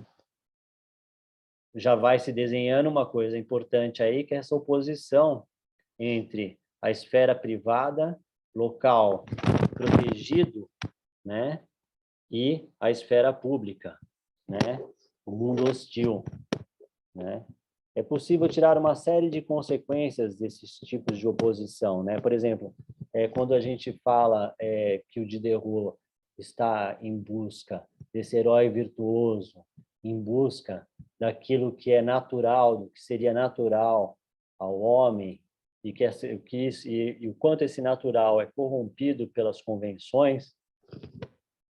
Já vai se desenhando uma coisa importante aí, que é essa oposição entre a esfera privada, local protegido, né, e a esfera pública, né, o mundo hostil, né? É possível tirar uma série de consequências desses tipos de oposição, né? Por exemplo, quando a gente fala que o Diderot está em busca desse herói virtuoso, em busca daquilo que é natural, do que seria natural ao homem, e e o quanto esse natural é corrompido pelas convenções,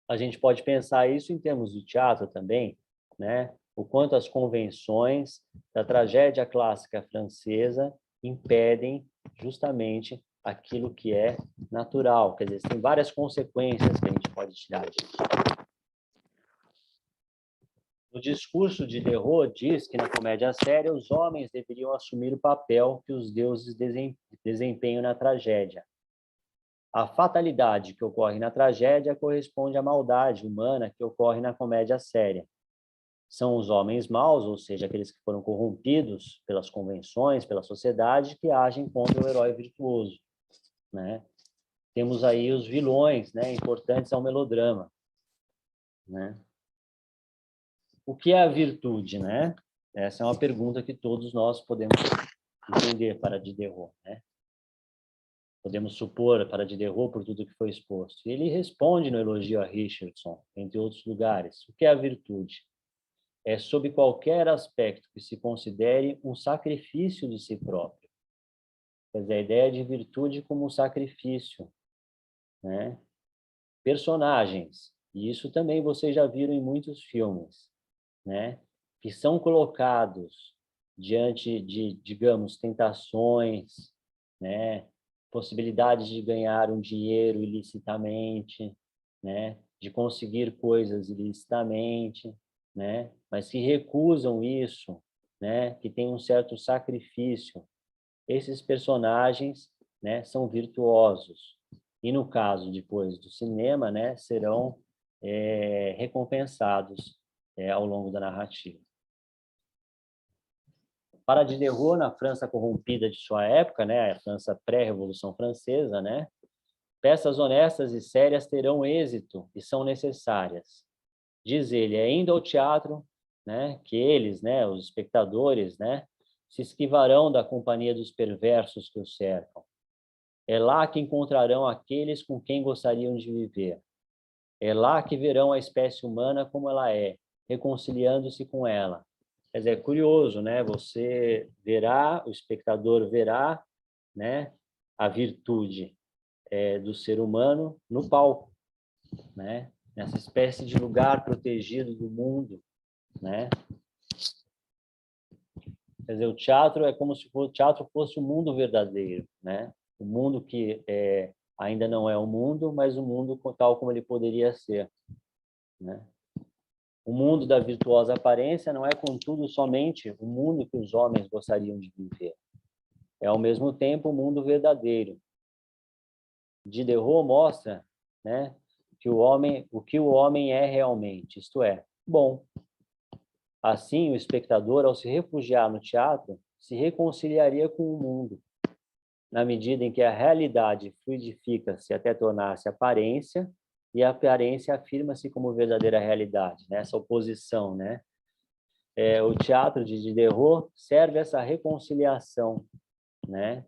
a gente pode pensar isso em termos de teatro também, né? O quanto as convenções da tragédia clássica francesa impedem justamente aquilo que é natural. Quer dizer, tem várias consequências que a gente pode tirar disso. O discurso de Diderot diz que na comédia séria os homens deveriam assumir o papel que os deuses desempenham na tragédia. A fatalidade que ocorre na tragédia corresponde à maldade humana que ocorre na comédia séria. São os homens maus, ou seja, aqueles que foram corrompidos pelas convenções, pela sociedade, que agem contra o herói virtuoso, né? Temos aí os vilões, né, importantes ao melodrama, né? O que é a virtude, né? Essa é uma pergunta que todos nós podemos entender para Diderot, né? Podemos supor para Diderot por tudo que foi exposto. Ele responde no elogio a Richardson, entre outros lugares. O que é a virtude? É, sob qualquer aspecto que se considere um sacrifício de si próprio. Quer dizer, a ideia de virtude como um sacrifício, né? Personagens, e isso também vocês já viram em muitos filmes, né? Que são colocados diante de, digamos, tentações, né? Possibilidades de ganhar um dinheiro ilicitamente, né? De conseguir coisas ilicitamente, né? Mas que recusam isso, né? Que tem um certo sacrifício. Esses personagens, né, são virtuosos. E no caso depois do cinema, né, serão recompensados ao longo da narrativa. Para Diderot, na França corrompida de sua época, né, a França pré-revolução francesa, né, peças honestas e sérias terão êxito e são necessárias. Diz ele, é indo ao teatro, né, que eles, né, os espectadores, né, se esquivarão da companhia dos perversos que os cercam. É lá que encontrarão aqueles com quem gostariam de viver. É lá que verão a espécie humana como ela é, reconciliando-se com ela. Quer dizer, é curioso, né? Você verá, o espectador verá, né, a virtude do ser humano no palco, né? Nessa espécie de lugar protegido do mundo, né? Quer dizer, o teatro é como se o teatro fosse o mundo verdadeiro, né? O mundo que ainda não é o mundo, mas o mundo tal como ele poderia ser, né? O mundo da virtuosa aparência não é, contudo, somente o mundo que os homens gostariam de viver. É, ao mesmo tempo, o mundo verdadeiro. Diderot mostra, né, que o que o homem é realmente, isto é, bom. Assim, o espectador, ao se refugiar no teatro, se reconciliaria com o mundo, na medida em que a realidade fluidifica-se até tornar-se aparência, e a aparência afirma-se como verdadeira realidade, né? Essa oposição, né? O teatro de Diderot serve essa reconciliação, né?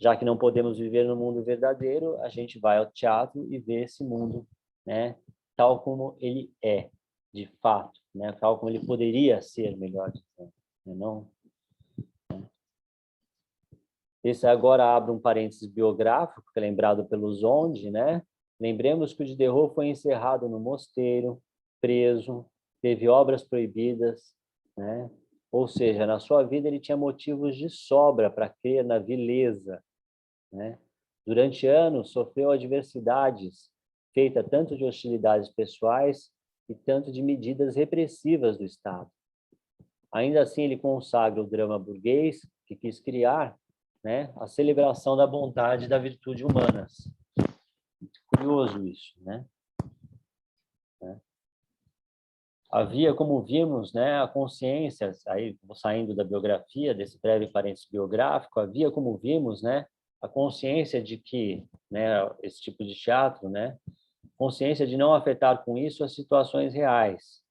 Já que não podemos viver no mundo verdadeiro, a gente vai ao teatro e vê esse mundo, né? Tal como ele é, de fato, né? Tal como ele poderia ser, melhor dizendo, né? Não. Esse agora abre um parênteses biográfico, que é lembrado pelo Zonde, né? Lembremos que o Diderot foi encerrado no mosteiro, preso, teve obras proibidas, né? Ou seja, na sua vida ele tinha motivos de sobra para crer na vileza, né? Durante anos sofreu adversidades, feita tanto de hostilidades pessoais e tanto de medidas repressivas do Estado. Ainda assim, ele consagra o drama burguês, que quis criar, né, a celebração da bondade e da virtude humanas. Muito curioso isso, né? Havia, como vimos, né, a consciência, aí saindo da biografia, desse breve parênteses biográfico, havia, como vimos, né, a consciência de que, né, esse tipo de teatro, né, consciência de não afetar com isso as situações reais,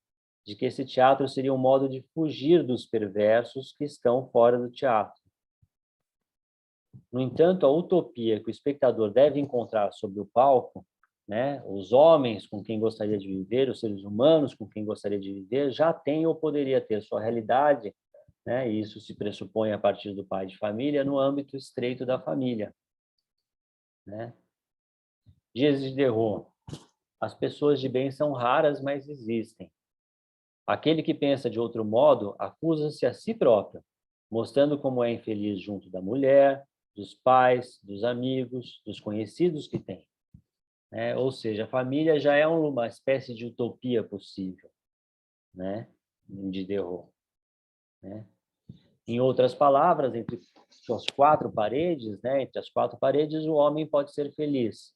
de que esse teatro seria um modo de fugir dos perversos que estão fora do teatro. No entanto, a utopia que o espectador deve encontrar sobre o palco, né, os homens com quem gostaria de viver, os seres humanos com quem gostaria de viver, já tem ou poderia ter sua realidade, né, e isso se pressupõe a partir do pai de família, no âmbito estreito da família, né? Dias de Diderot: as pessoas de bem são raras, mas existem. Aquele que pensa de outro modo acusa-se a si próprio, mostrando como é infeliz junto da mulher, dos pais, dos amigos, dos conhecidos que tem. Ou seja, a família já é uma espécie de utopia possível, né? De Diderot, né? Em outras palavras, entre as quatro paredes, né? Entre as quatro paredes, o homem pode ser feliz.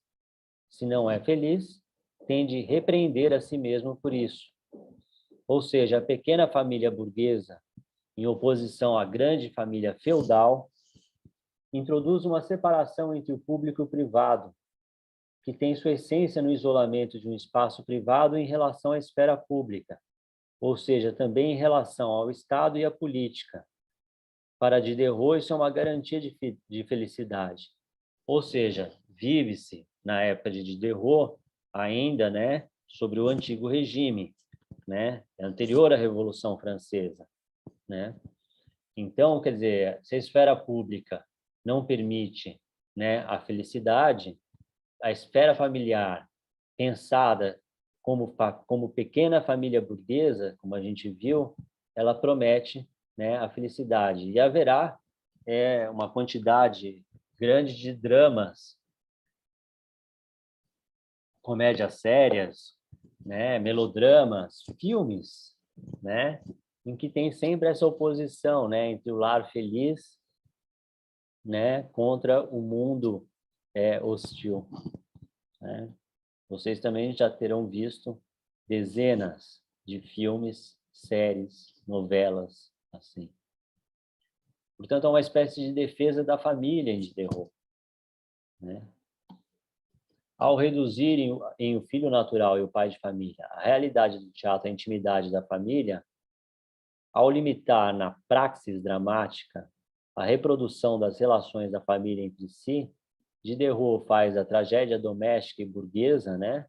Se não é feliz, tem de repreender a si mesmo por isso. Ou seja, a pequena família burguesa, em oposição à grande família feudal, introduz uma separação entre o público e o privado, que tem sua essência no isolamento de um espaço privado em relação à esfera pública, ou seja, também em relação ao Estado e à política. Para Diderot, isso é uma garantia de felicidade. Ou seja, vive-se, na época de Diderot, ainda, né, sobre o antigo regime, né, anterior à Revolução Francesa, né? Então, quer dizer, se a esfera pública não permite, né, a felicidade, a esfera familiar, pensada como pequena família burguesa, como a gente viu, ela promete, né, a felicidade. E haverá uma quantidade grande de dramas, comédias sérias, né, melodramas, filmes, né, em que tem sempre essa oposição, né, entre o lar feliz, né, contra o mundo hostil, né? Vocês também já terão visto dezenas de filmes, séries, novelas, assim. Portanto, é uma espécie de defesa da família em Diderot, né? Ao reduzir em o filho natural e o pai de família a realidade do teatro, a intimidade da família, ao limitar na praxis dramática a reprodução das relações da família entre si, Diderot faz a tragédia doméstica e burguesa, né,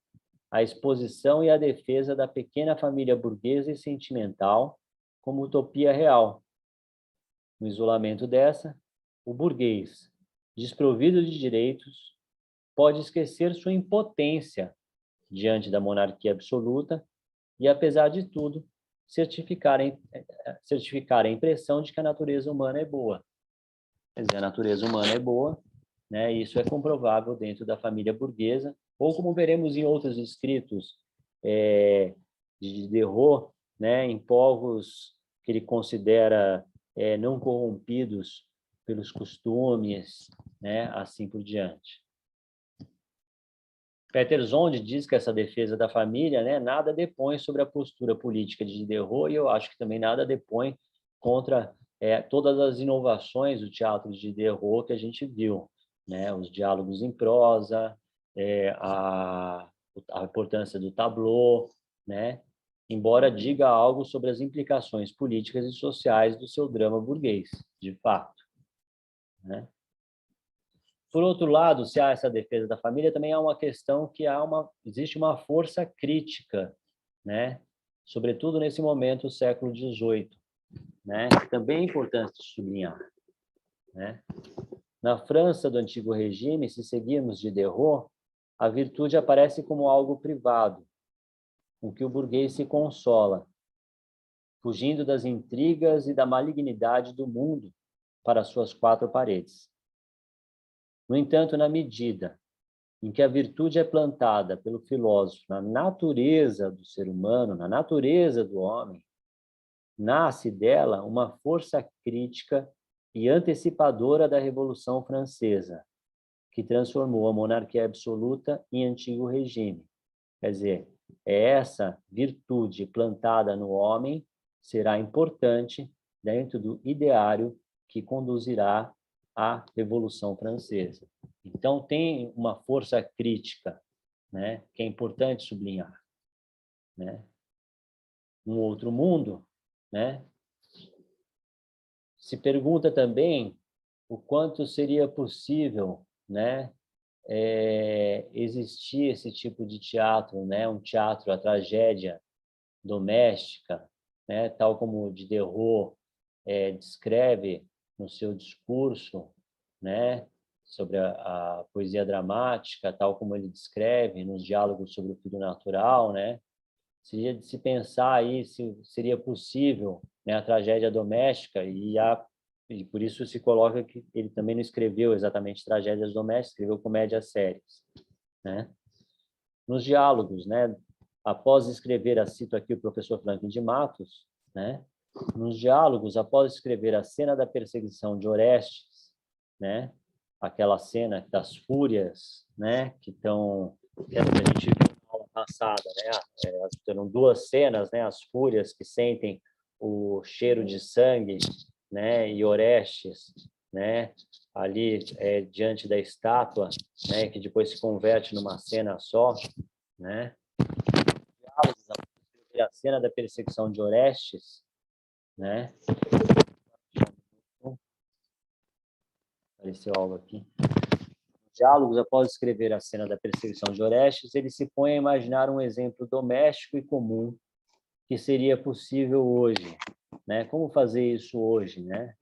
a exposição e a defesa da pequena família burguesa e sentimental como utopia real. No isolamento dessa, o burguês, desprovido de direitos, pode esquecer sua impotência diante da monarquia absoluta e, apesar de tudo, certificar a impressão de que a natureza humana é boa. Quer dizer, a natureza humana é boa, né? Isso é comprovável dentro da família burguesa, ou como veremos em outros escritos de Diderot, né? Em povos que ele considera não corrompidos pelos costumes, né? Assim por diante. Peter Zond diz que essa defesa da família, né, nada depõe sobre a postura política de Diderot, e eu acho que também nada depõe contra todas as inovações do teatro de Diderot que a gente viu, né, os diálogos em prosa, a importância do tableau, né, embora diga algo sobre as implicações políticas e sociais do seu drama burguês, de fato, né? Por outro lado, se há essa defesa da família, também há uma questão que existe uma força crítica, né? Sobretudo nesse momento, século XVIII, né? Que também é importante sublinhar, né? Na França do Antigo Regime, se seguirmos Diderot, a virtude aparece como algo privado, com que o burguês se consola, fugindo das intrigas e da malignidade do mundo para suas quatro paredes. No entanto, na medida em que a virtude é plantada pelo filósofo na natureza do ser humano, na natureza do homem, nasce dela uma força crítica e antecipadora da Revolução Francesa, que transformou a monarquia absoluta em antigo regime. Quer dizer, essa virtude plantada no homem será importante dentro do ideário que conduzirá à Revolução Francesa. Então, tem uma força crítica, né, que é importante sublinhar, né? Um outro mundo, né? Se pergunta também o quanto seria possível, né, existir esse tipo de teatro, né, um teatro, a tragédia doméstica, né, tal como Diderot descreve no seu discurso, né, sobre a poesia dramática, tal como ele descreve nos diálogos sobre o filho natural, né? Seria de se pensar aí se seria possível, né, a tragédia doméstica, e por isso se coloca que ele também não escreveu exatamente tragédias domésticas, escreveu comédias sérias, né? Nos diálogos, né, após escrever, cito aqui o professor Franklin de Matos, né, nos diálogos, após escrever a cena da perseguição de Orestes, né, aquela cena das fúrias, né, que a gente viu na aula passada, né, eram duas cenas, né, as fúrias que sentem o cheiro de sangue, né, e Orestes, né, ali diante da estátua, né, que depois se converte numa cena só, né, a cena da perseguição de Orestes, né, apareceu algo aqui. Diálogos, após escrever a cena da perseguição de Orestes, ele se põe a imaginar um exemplo doméstico e comum que seria possível hoje, né? Como fazer isso hoje, né?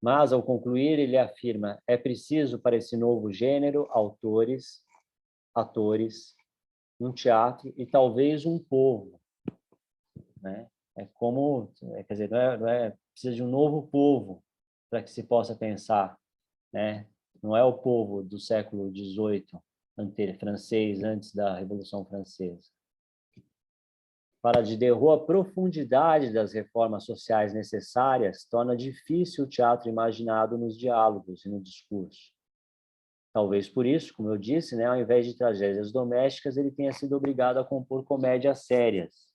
Mas, ao concluir, ele afirma: é preciso para esse novo gênero autores, atores, um teatro e talvez um povo, né? Quer dizer, precisa de um novo povo para que se possa pensar, né? Não é o povo do século XVIII, francês, antes da Revolução Francesa. Para Diderot, a profundidade das reformas sociais necessárias torna difícil o teatro imaginado nos diálogos e no discurso. Talvez por isso, como eu disse, né, ao invés de tragédias domésticas, ele tenha sido obrigado a compor comédias sérias,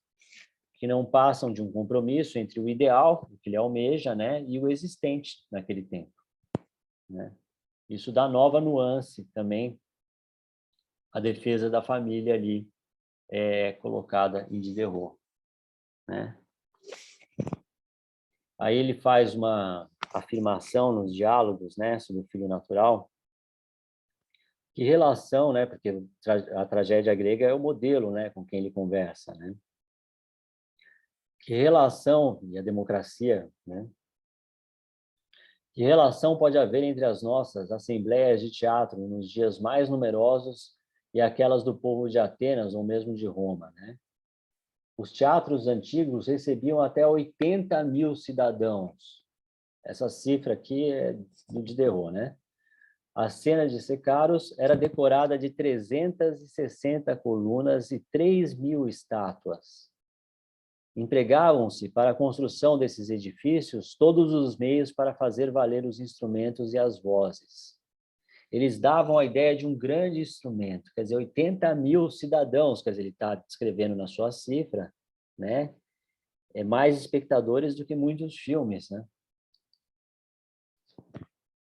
que não passam de um compromisso entre o ideal, o que ele almeja, né, e o existente naquele tempo, né? Isso dá nova nuance também à defesa da família ali colocada em Diderot, né? Aí ele faz uma afirmação nos diálogos, né, sobre o filho natural, Que relação, né? Porque a tragédia grega é o modelo, né? Com quem ele conversa, né? Que relação, e a democracia, né? Que relação pode haver entre as nossas assembleias de teatro nos dias mais numerosos e aquelas do povo de Atenas ou mesmo de Roma, né? Os teatros antigos recebiam até 80.000 cidadãos. Essa cifra aqui é de Diderot, né? A cena de Secaros era decorada de 360 colunas e 3.000 estátuas. Empregavam-se para a construção desses edifícios todos os meios para fazer valer os instrumentos e as vozes. Eles davam a ideia de um grande instrumento, quer dizer, 80.000 cidadãos, quer dizer, ele está descrevendo na sua cifra, né? É mais espectadores do que muitos filmes, né?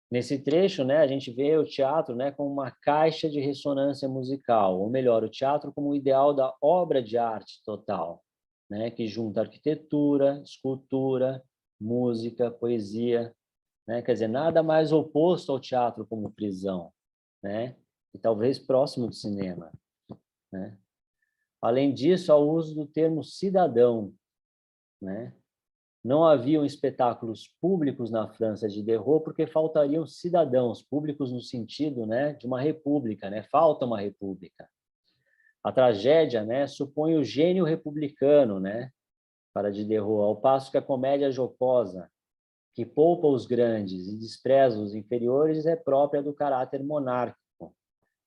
Nesse trecho, né, a gente vê o teatro, né, como uma caixa de ressonância musical, ou melhor, o teatro como o ideal da obra de arte total, né, que junta arquitetura, escultura, música, poesia, né? Quer dizer, nada mais oposto ao teatro como prisão, né? E talvez próximo do cinema, né? Além disso, ao uso do termo cidadão, né? Não haviam espetáculos públicos na França de Diderot porque faltariam cidadãos públicos no sentido, né, de uma república, né? Falta uma república. A tragédia, né, supõe o gênio republicano, né, para Diderot, ao passo que a comédia jocosa, que poupa os grandes e despreza os inferiores, é própria do caráter monárquico,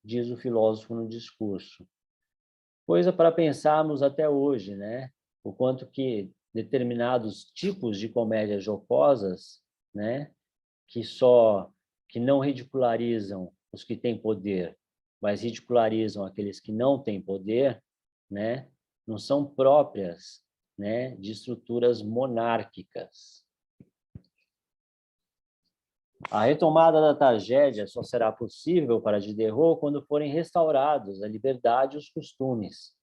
diz o filósofo no discurso. Coisa para pensarmos até hoje, né? O quanto que determinados tipos de comédias jocosas, né, que não ridicularizam os que têm poder, mas ridicularizam aqueles que não têm poder, né, não são próprias, né, de estruturas monárquicas. A retomada da tragédia só será possível para Diderot quando forem restaurados a liberdade e os costumes.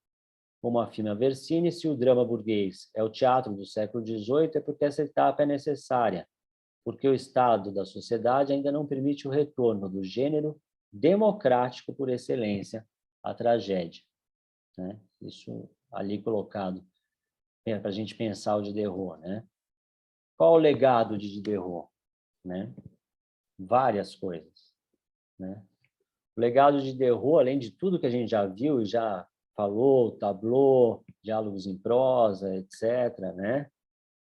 Como afirma Versini, se o drama burguês é o teatro do século XVIII, é porque essa etapa é necessária, porque o estado da sociedade ainda não permite o retorno do gênero democrático por excelência, a tragédia, né? Isso ali colocado para a gente pensar o Diderot, né? Qual o legado de Diderot, né? Várias coisas, né? O legado de Diderot, além de tudo que a gente já viu e já falou, tableau, diálogos em prosa, etc., né?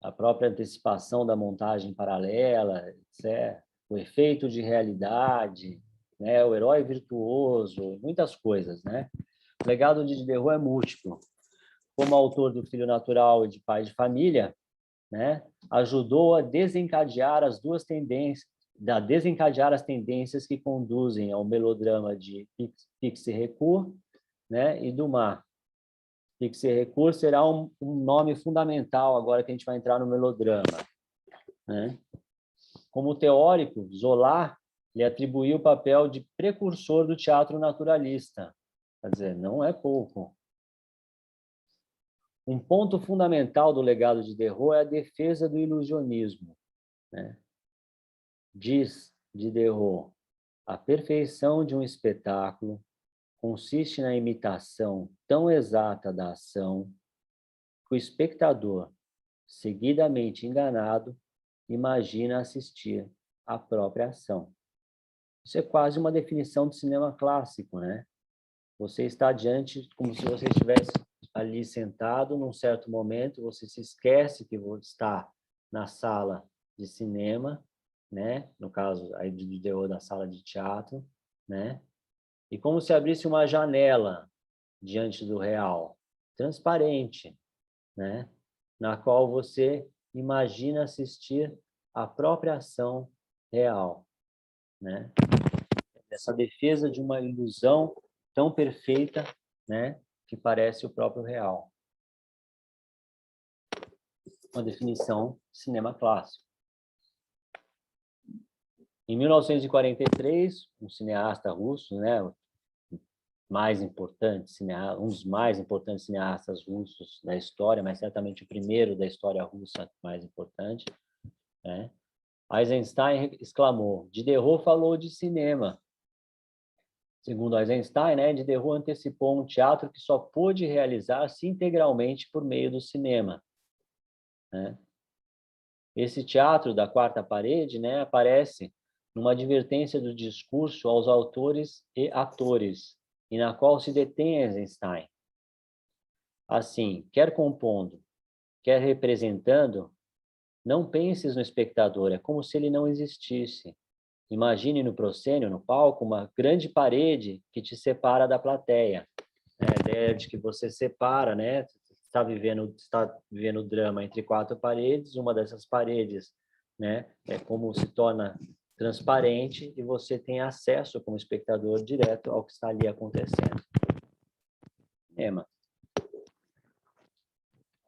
A própria antecipação da montagem paralela, etc., o efeito de realidade, né? O herói virtuoso, muitas coisas, né? O legado de Diderot é múltiplo. Como autor do Filho Natural e de Pai de Família, né? Ajudou a desencadear as duas tendências, desencadear as tendências que conduzem ao melodrama de Pixie-Recourt, né, e Dumas. Pixie-Recourt será um nome fundamental agora que a gente vai entrar no melodrama, né? Como teórico, Zola lhe atribuiu o papel de precursor do teatro naturalista. Quer dizer, não é pouco. Um ponto fundamental do legado de Diderot é a defesa do ilusionismo, né? Diz Diderot, a perfeição de um espetáculo consiste na imitação tão exata da ação que o espectador, seguidamente enganado, imagina assistir à própria ação. Isso é quase uma definição de cinema clássico, né? Você está diante, como se você estivesse ali sentado num certo momento, você se esquece que você está na sala de cinema, né? No caso aí de Diderot, da sala de teatro, né? E como se abrisse uma janela diante do real, transparente, né? Na qual você imagina assistir à própria ação real, né? Essa defesa de uma ilusão tão perfeita, né, que parece o próprio real. Uma definição de cinema clássico. Em 1943, um cineasta russo, né, mais importante, um dos mais importantes cineastas russos da história, mas certamente o primeiro da história russa mais importante, né? Eisenstein exclamou: Diderot falou de cinema. Segundo Eisenstein, né, Diderot antecipou um teatro que só pôde realizar-se integralmente por meio do cinema, né? Esse teatro da quarta parede, né, aparece numa advertência do discurso aos autores e atores, e na qual se detém Eisenstein. Assim, quer compondo, quer representando, não penses no espectador, é como se ele não existisse. Imagine no proscênio, no palco, uma grande parede que te separa da plateia. A ideia de que você separa, né? Está vivendo o drama entre quatro paredes, uma dessas paredes, né? É como se torna transparente e você tem acesso como espectador direto ao que está ali acontecendo. Cinema.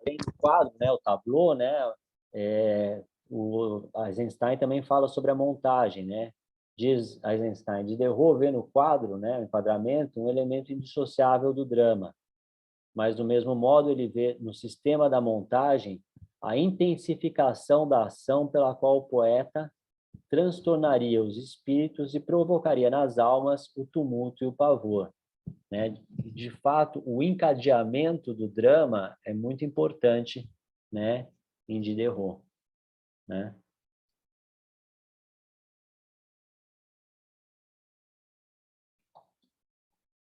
Além do quadro, né? O tableau, né? O Eisenstein também fala sobre a montagem, né? Diz Eisenstein, Diderot vê no quadro, né? O enquadramento, um elemento indissociável do drama. Mas, do mesmo modo, ele vê no sistema da montagem a intensificação da ação pela qual o poeta transtornaria os espíritos e provocaria nas almas o tumulto e o pavor, né? De fato, o encadeamento do drama é muito importante, né, em Diderot, né?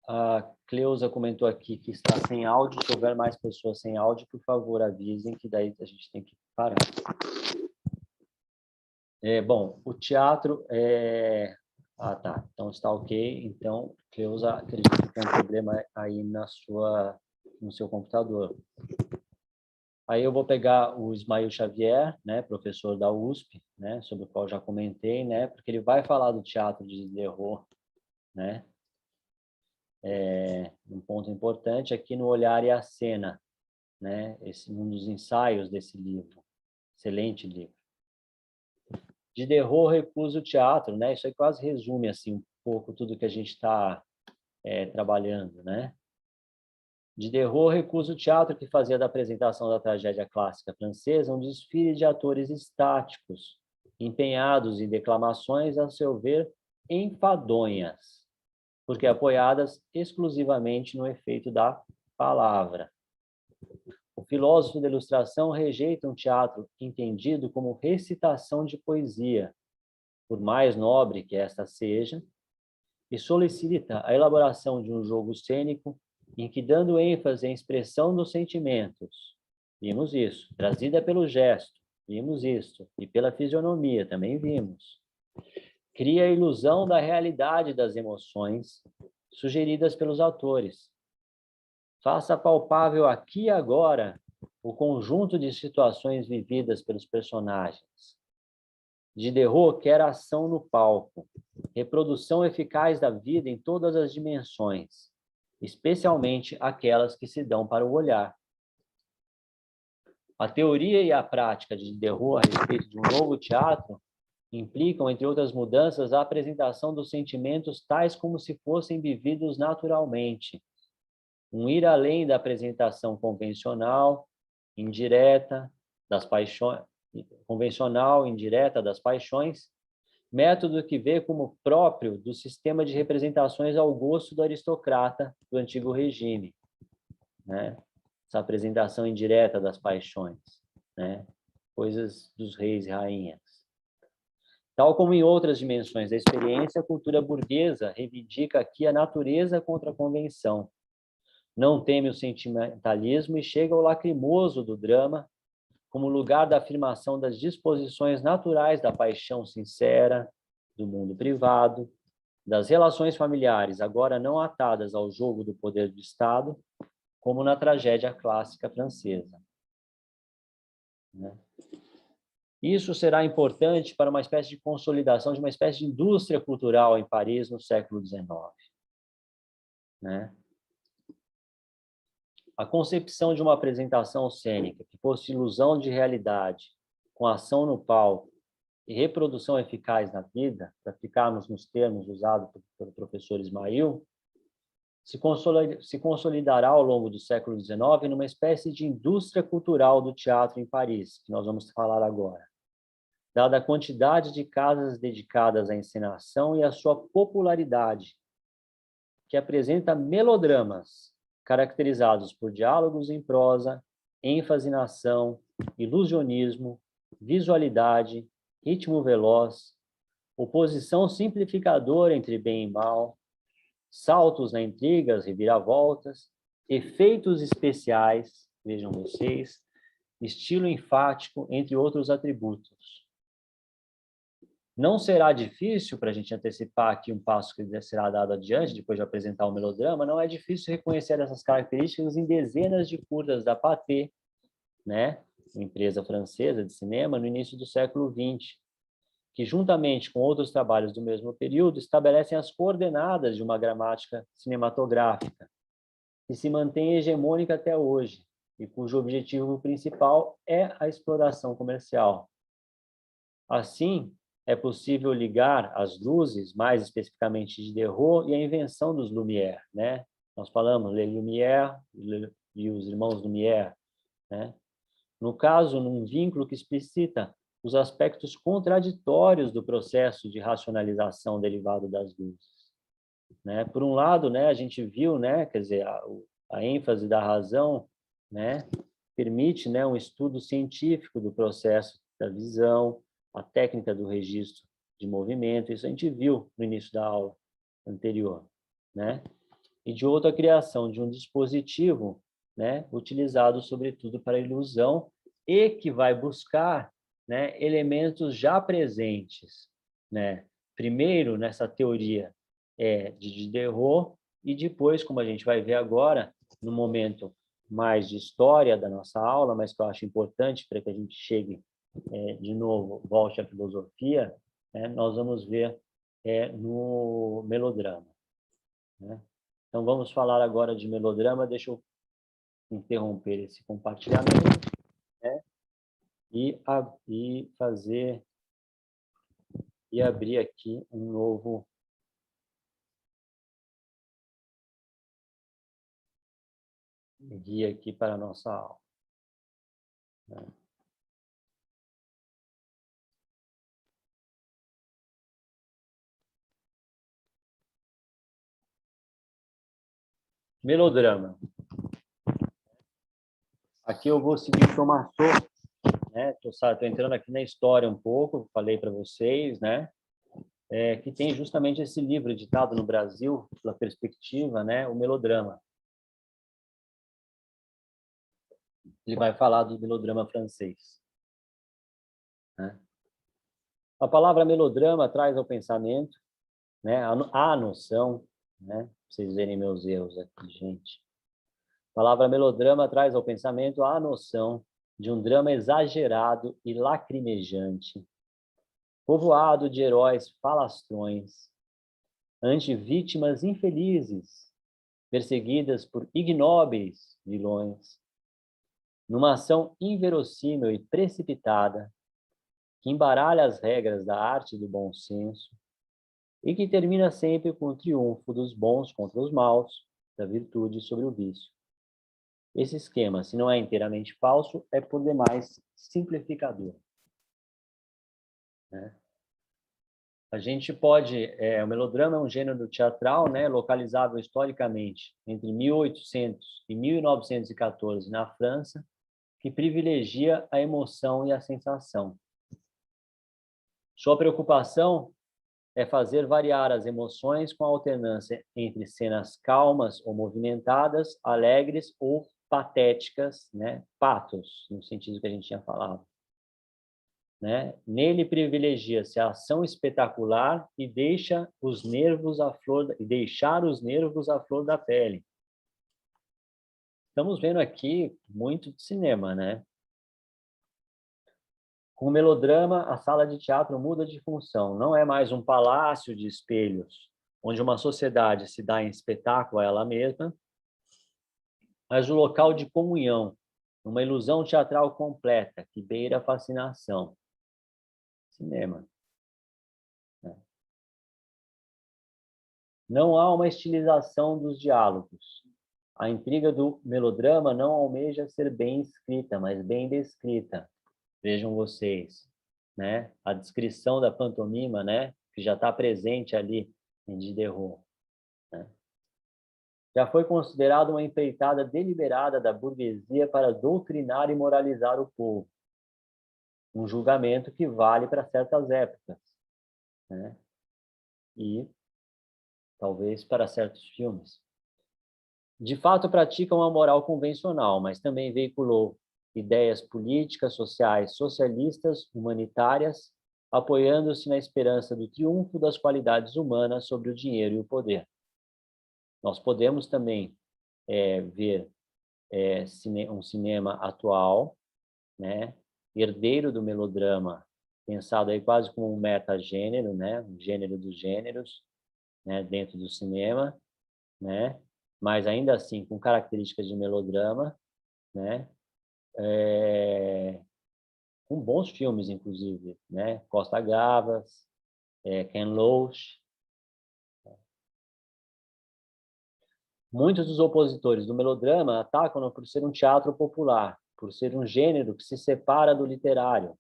A Cleusa comentou aqui que está sem áudio. Se houver mais pessoas sem áudio, por favor, avisem, que daí a gente tem que parar. Bom, o teatro é... Ah, tá. Então está ok. Então, Cleusa, acredito que tem um problema aí no seu computador. Aí eu vou pegar o Ismael Xavier, né, professor da USP, né, sobre o qual já comentei, né, porque ele vai falar do teatro de Diderot, né? Um ponto importante aqui no Olhar e a Cena, né? Um dos ensaios desse livro, excelente livro. Diderot recusa o teatro, né? Isso aí quase resume assim um pouco tudo que a gente está trabalhando, né? Diderot recusa o teatro que fazia da apresentação da tragédia clássica francesa um desfile de atores estáticos, empenhados em declamações, a seu ver, enfadonhas, porque apoiadas exclusivamente no efeito da palavra. O filósofo da Ilustração rejeita um teatro entendido como recitação de poesia, por mais nobre que esta seja, e solicita a elaboração de um jogo cênico em que, dando ênfase à expressão dos sentimentos, vimos isso, trazida pelo gesto, vimos isso, e pela fisionomia, também vimos, cria a ilusão da realidade das emoções sugeridas pelos autores. Faça palpável aqui e agora o conjunto de situações vividas pelos personagens. Diderot quer ação no palco, reprodução eficaz da vida em todas as dimensões, especialmente aquelas que se dão para o olhar. A teoria e a prática de Diderot a respeito de um novo teatro implicam, entre outras mudanças, a apresentação dos sentimentos tais como se fossem vividos naturalmente, um ir além da apresentação convencional, indireta, das paixões, método que vê como próprio do sistema de representações ao gosto do aristocrata do antigo regime, né? Essa apresentação indireta das paixões, né? Coisas dos reis e rainhas. Tal como em outras dimensões da experiência, a cultura burguesa reivindica aqui a natureza contra a convenção. Não teme o sentimentalismo e chega ao lacrimoso do drama como lugar da afirmação das disposições naturais da paixão sincera, do mundo privado, das relações familiares, agora não atadas ao jogo do poder do Estado, como na tragédia clássica francesa. Isso será importante para uma espécie de consolidação de uma espécie de indústria cultural em Paris no século XIX. Né? A concepção de uma apresentação cênica que fosse ilusão de realidade, com ação no palco e reprodução eficaz na vida, para ficarmos nos termos usados pelo professor Ismael, se consolidará ao longo do século XIX numa espécie de indústria cultural do teatro em Paris, que nós vamos falar agora. Dada a quantidade de casas dedicadas à encenação e a sua popularidade, que apresenta melodramas, caracterizados por diálogos em prosa, ênfase na ação, ilusionismo, visualidade, ritmo veloz, oposição simplificadora entre bem e mal, saltos na intriga, reviravoltas, efeitos especiais, vejam vocês, estilo enfático, entre outros atributos. Não será difícil, para a gente antecipar aqui um passo que será dado adiante, depois de apresentar o melodrama, não é difícil reconhecer essas características em dezenas de curtas da Pathé, né? Uma empresa francesa de cinema, no início do século XX, que, juntamente com outros trabalhos do mesmo período, estabelecem as coordenadas de uma gramática cinematográfica, que se mantém hegemônica até hoje, e cujo objetivo principal é a exploração comercial. Assim, é possível ligar as luzes, mais especificamente de Diderot, e a invenção dos Lumière, né? Nós falamos Les Lumière e os irmãos Lumière, né? No caso, num vínculo que explicita os aspectos contraditórios do processo de racionalização derivado das luzes, né? Por um lado, né, a gente viu, né, quer dizer, a ênfase da razão, né, permite, né, um estudo científico do processo da visão, a técnica do registro de movimento, isso a gente viu no início da aula anterior, né? E de outra, a criação de um dispositivo, né, utilizado sobretudo para ilusão e que vai buscar, né, elementos já presentes, né? Primeiro nessa teoria de Diderot e depois, como a gente vai ver agora, no momento mais de história da nossa aula, mas que eu acho importante para que a gente chegue de novo, volte à filosofia, né, nós vamos ver no melodrama, né? Então, vamos falar agora de melodrama. Deixa eu interromper esse compartilhamento, né, e fazer e abrir aqui um novo guia aqui para a nossa aula, né? Melodrama. Aqui eu vou seguir o Thomas Sowell, né? Tô entrando aqui na história um pouco, falei para vocês, né? Que tem justamente esse livro editado no Brasil, pela Perspectiva, né? O Melodrama. Ele vai falar do melodrama francês, né? A palavra melodrama traz ao pensamento, né, a noção, né? Pra vocês verem meus erros aqui, gente. A palavra melodrama traz ao pensamento a noção de um drama exagerado e lacrimejante, povoado de heróis falastrões, ante vítimas infelizes, perseguidas por ignóbeis vilões, numa ação inverossímil e precipitada, que embaralha as regras da arte e do bom senso, e que termina sempre com o triunfo dos bons contra os maus, da virtude sobre o vício. Esse esquema, se não é inteiramente falso, é por demais simplificador, né? A gente pode... o melodrama é um gênero teatral, né, localizável historicamente entre 1800 e 1914 na França, que privilegia a emoção e a sensação. Sua preocupação é fazer variar as emoções com a alternância entre cenas calmas ou movimentadas, alegres ou patéticas, né? Patos, no sentido que a gente tinha falado, né? Nele privilegia-se a ação espetacular e deixar os nervos à flor da pele. Estamos vendo aqui muito de cinema, né? Com o melodrama, a sala de teatro muda de função. Não é mais um palácio de espelhos, onde uma sociedade se dá em espetáculo a ela mesma, mas o local de comunhão, uma ilusão teatral completa, que beira a fascinação. Cinema, né? Não há uma estilização dos diálogos. A intriga do melodrama não almeja ser bem escrita, mas bem descrita. Vejam vocês, né? A descrição da pantomima, né? Que já está presente ali em Diderot, né? já foi considerado uma empreitada deliberada da burguesia para doutrinar e moralizar o povo. Um julgamento que vale para certas épocas, né? E talvez para certos filmes. De fato, pratica uma moral convencional, mas também veiculou ideias políticas, sociais, socialistas, humanitárias, apoiando-se na esperança do triunfo das qualidades humanas sobre o dinheiro e o poder. Nós podemos também ver um cinema atual, né, herdeiro do melodrama, pensado aí quase como um metagênero, né, um gênero dos gêneros, né, dentro do cinema, né, mas ainda assim com características de melodrama, né, com bons filmes, inclusive, né, Costa Gavras, Ken Loach. Muitos dos opositores do melodrama atacam-no por ser um teatro popular, por ser um gênero que se separa do literário,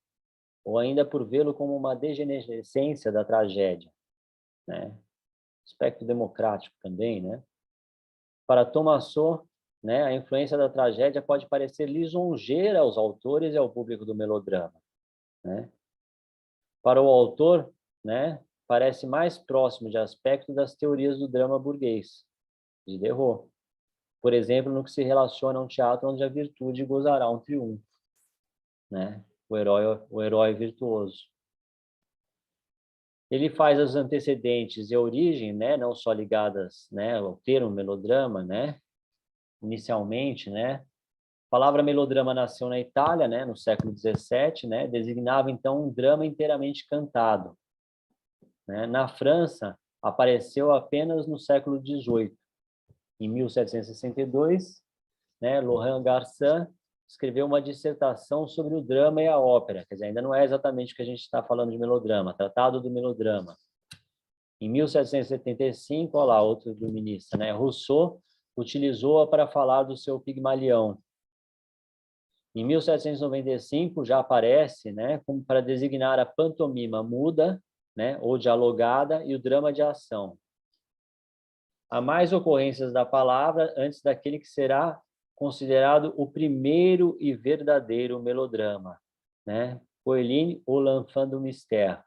ou ainda por vê-lo como uma degenerescência da tragédia, né? Aspecto democrático também, né? Para Thomason, né, a influência da tragédia pode parecer lisonjeira aos autores e ao público do melodrama, né? Para o autor, né, parece mais próximo de aspecto das teorias do drama burguês, de Diderot. Por exemplo, no que se relaciona a um teatro onde a virtude gozará um triunfo, né? O herói virtuoso. Ele faz as antecedentes e a origem, né, não só ligadas, né, ao termo melodrama, né, inicialmente, né. A palavra melodrama nasceu na Itália, né, no século XVII, né, designava então um drama inteiramente cantado, né. Na França, apareceu apenas no século XVIII. Em 1762, né, Laurent Garçon escreveu uma dissertação sobre o drama e a ópera, quer dizer, ainda não é exatamente o que a gente está falando de melodrama, Tratado do Melodrama. Em 1775, olha lá, outro iluminista, né, Rousseau utilizou-a para falar do seu Pigmalião. Em 1795 já aparece, né, como para designar a pantomima muda, né, ou dialogada, e o drama de ação. Há mais ocorrências da palavra antes daquele que será considerado o primeiro e verdadeiro melodrama, né? Coeline ou L'Enfant du Mystère,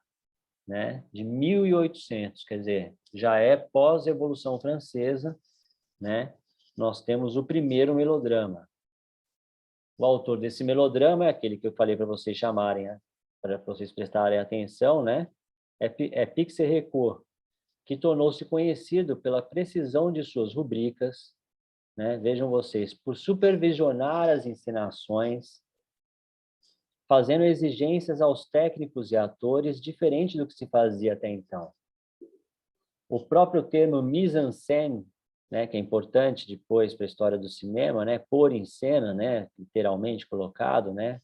né? De 1800, quer dizer, já é pós-Revolução Francesa, né? Nós temos o primeiro melodrama. O autor desse melodrama é aquele que eu falei para vocês chamarem, né? Para vocês prestarem atenção, né? É Pixérécourt, que tornou-se conhecido pela precisão de suas rubricas, né? Vejam vocês, por supervisionar as encenações, fazendo exigências aos técnicos e atores diferente do que se fazia até então. O próprio termo mise-en-scène, né, que é importante depois para a história do cinema, né, pôr em cena, né, literalmente colocado, né,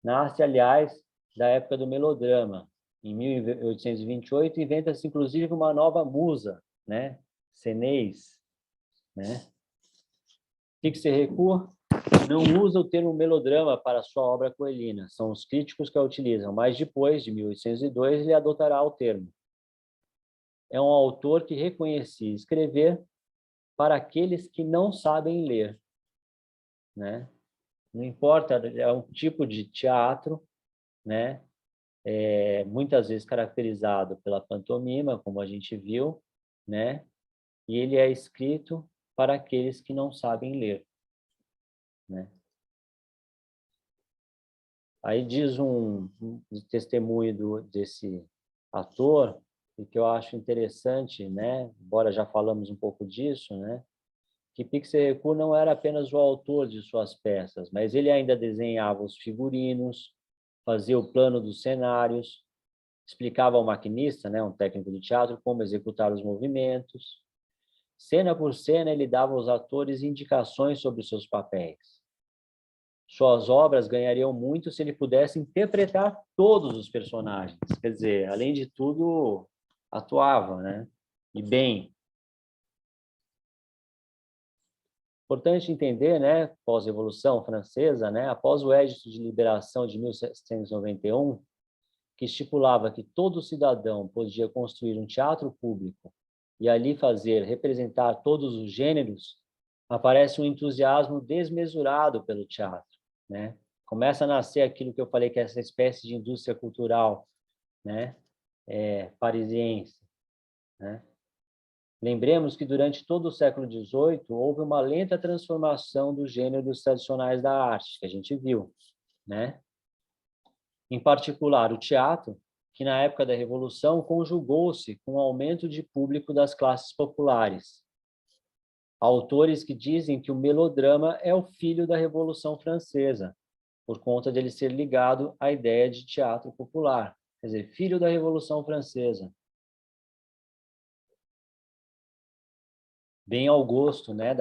nasce, aliás, da época do melodrama. Em 1828, inventa-se, inclusive, uma nova musa, né, Cenez, né. Pixérécourt não usa o termo melodrama para sua obra coelina, são os críticos que a utilizam, mas depois, de 1802, ele adotará o termo. É um autor que reconhecia escrever para aqueles que não sabem ler, né? Não importa, é um tipo de teatro, né? Muitas vezes caracterizado pela pantomima, como a gente viu, né? E ele é escrito para aqueles que não sabem ler, né? Aí diz um testemunho desse ator, e que eu acho interessante, né? Embora já falamos um pouco disso, né? Que Pixérécourt não era apenas o autor de suas peças, mas ele ainda desenhava os figurinos, fazia o plano dos cenários, explicava ao maquinista, né, um técnico de teatro, como executar os movimentos. Cena por cena, ele dava aos atores indicações sobre seus papéis. Suas obras ganhariam muito se ele pudesse interpretar todos os personagens. Quer dizer, além de tudo, atuava, né? E bem. Importante entender, né, pós-Revolução Francesa, né, após o Edito de Liberação de 1791, que estipulava que todo cidadão podia construir um teatro público e ali representar todos os gêneros, aparece um entusiasmo desmesurado pelo teatro, né? Começa a nascer aquilo que eu falei, que é essa espécie de indústria cultural, né? Parisiense, né? Lembremos que durante todo o século XVIII houve uma lenta transformação dos gêneros tradicionais da arte, que a gente viu, né? Em particular, o teatro, que na época da Revolução conjugou-se com o aumento de público das classes populares. Há autores que dizem que o melodrama é o filho da Revolução Francesa, por conta dele ser ligado à ideia de teatro popular, quer dizer, filho da Revolução Francesa. Bem ao gosto, né,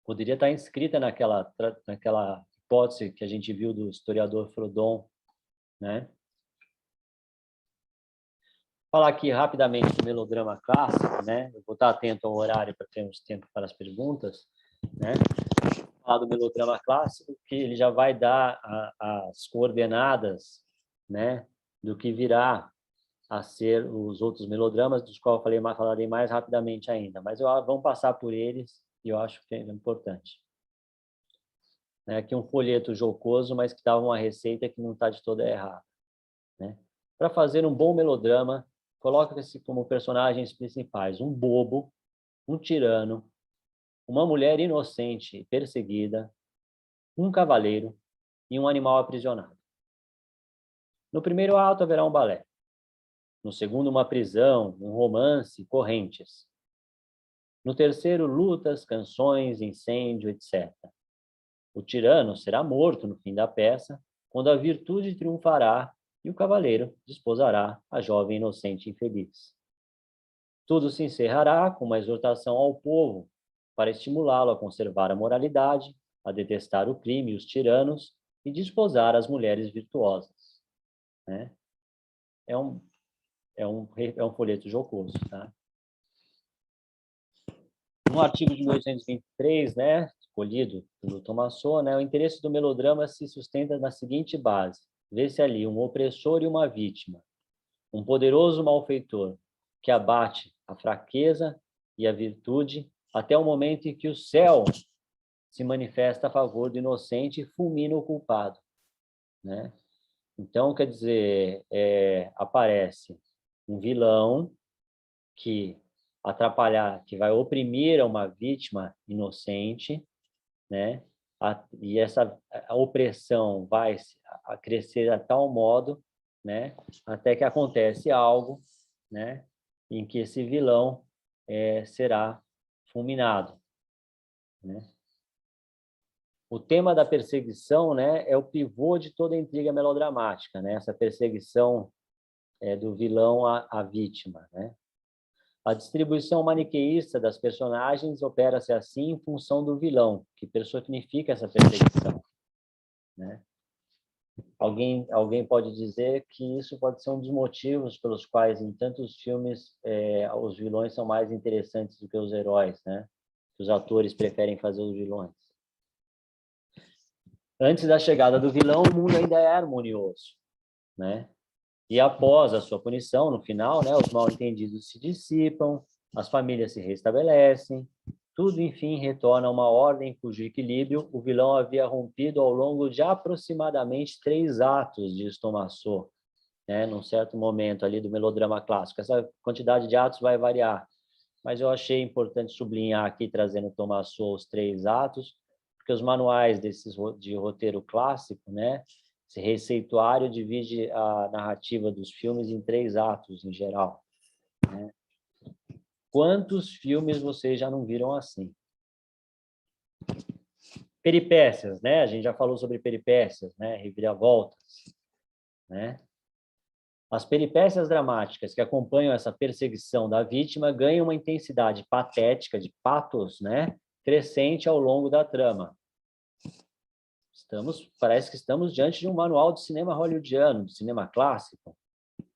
poderia estar inscrita naquela hipótese que a gente viu do historiador Frodon, né? Falar aqui rapidamente do melodrama clássico, né? Eu vou estar atento ao horário para termos tempo para as perguntas, né? Falar do melodrama clássico, que ele já vai dar as coordenadas, né, do que virá a ser os outros melodramas, dos quais eu falarei mais rapidamente ainda, mas vamos passar por eles e eu acho que é importante. Aqui um folheto jocoso, mas que dava uma receita que não está de toda errada, né? Para fazer um bom melodrama, coloca-se como personagens principais um bobo, um tirano, uma mulher inocente e perseguida, um cavaleiro e um animal aprisionado. No primeiro ato haverá um balé. No segundo, uma prisão, um romance, correntes. No terceiro, lutas, canções, incêndio, etc. O tirano será morto no fim da peça, quando a virtude triunfará e o cavaleiro desposará a jovem inocente e infeliz. Tudo se encerrará com uma exortação ao povo para estimulá-lo a conservar a moralidade, a detestar o crime e os tiranos e desposar as mulheres virtuosas, né? É um folheto jocoso, tá? No artigo de 1823, né, escolhido pelo Thomasson, né, o interesse do melodrama se sustenta na seguinte base: vê-se ali um opressor e uma vítima, um poderoso malfeitor que abate a fraqueza e a virtude até o momento em que o céu se manifesta a favor do inocente e fulmina o culpado, né? Então, quer dizer, aparece um vilão que que vai oprimir uma vítima inocente, né? E essa opressão vai a crescer a tal modo, né? Até que acontece algo, né? Em que esse vilão será fulminado, né? O tema da perseguição, né, é o pivô de toda a intriga melodramática, né? Essa perseguição do vilão à vítima, né? A distribuição maniqueísta das personagens opera-se assim em função do vilão, que personifica essa perseguição, né? Alguém pode dizer que isso pode ser um dos motivos pelos quais, em tantos filmes, os vilões são mais interessantes do que os heróis, né? Os atores preferem fazer os vilões. Antes da chegada do vilão, o mundo ainda é harmonioso, né? E após a sua punição, no final, né, os mal-entendidos se dissipam, as famílias se restabelecem, tudo, enfim, retorna a uma ordem cujo equilíbrio o vilão havia rompido ao longo de aproximadamente 3 atos, diz Thomasson, né, num certo momento ali do melodrama clássico. Essa quantidade de atos vai variar, mas eu achei importante sublinhar aqui, trazendo Thomasson os 3 atos, porque os manuais de roteiro clássico, né, esse receituário divide a narrativa dos filmes em 3 atos, em geral, né? Quantos filmes vocês já não viram assim? Peripécias, né? A gente já falou sobre peripécias, né? Reviravoltas, né? As peripécias dramáticas que acompanham essa perseguição da vítima ganham uma intensidade patética, de patos, né, crescente ao longo da trama. Parece que estamos diante de um manual de cinema hollywoodiano, de cinema clássico,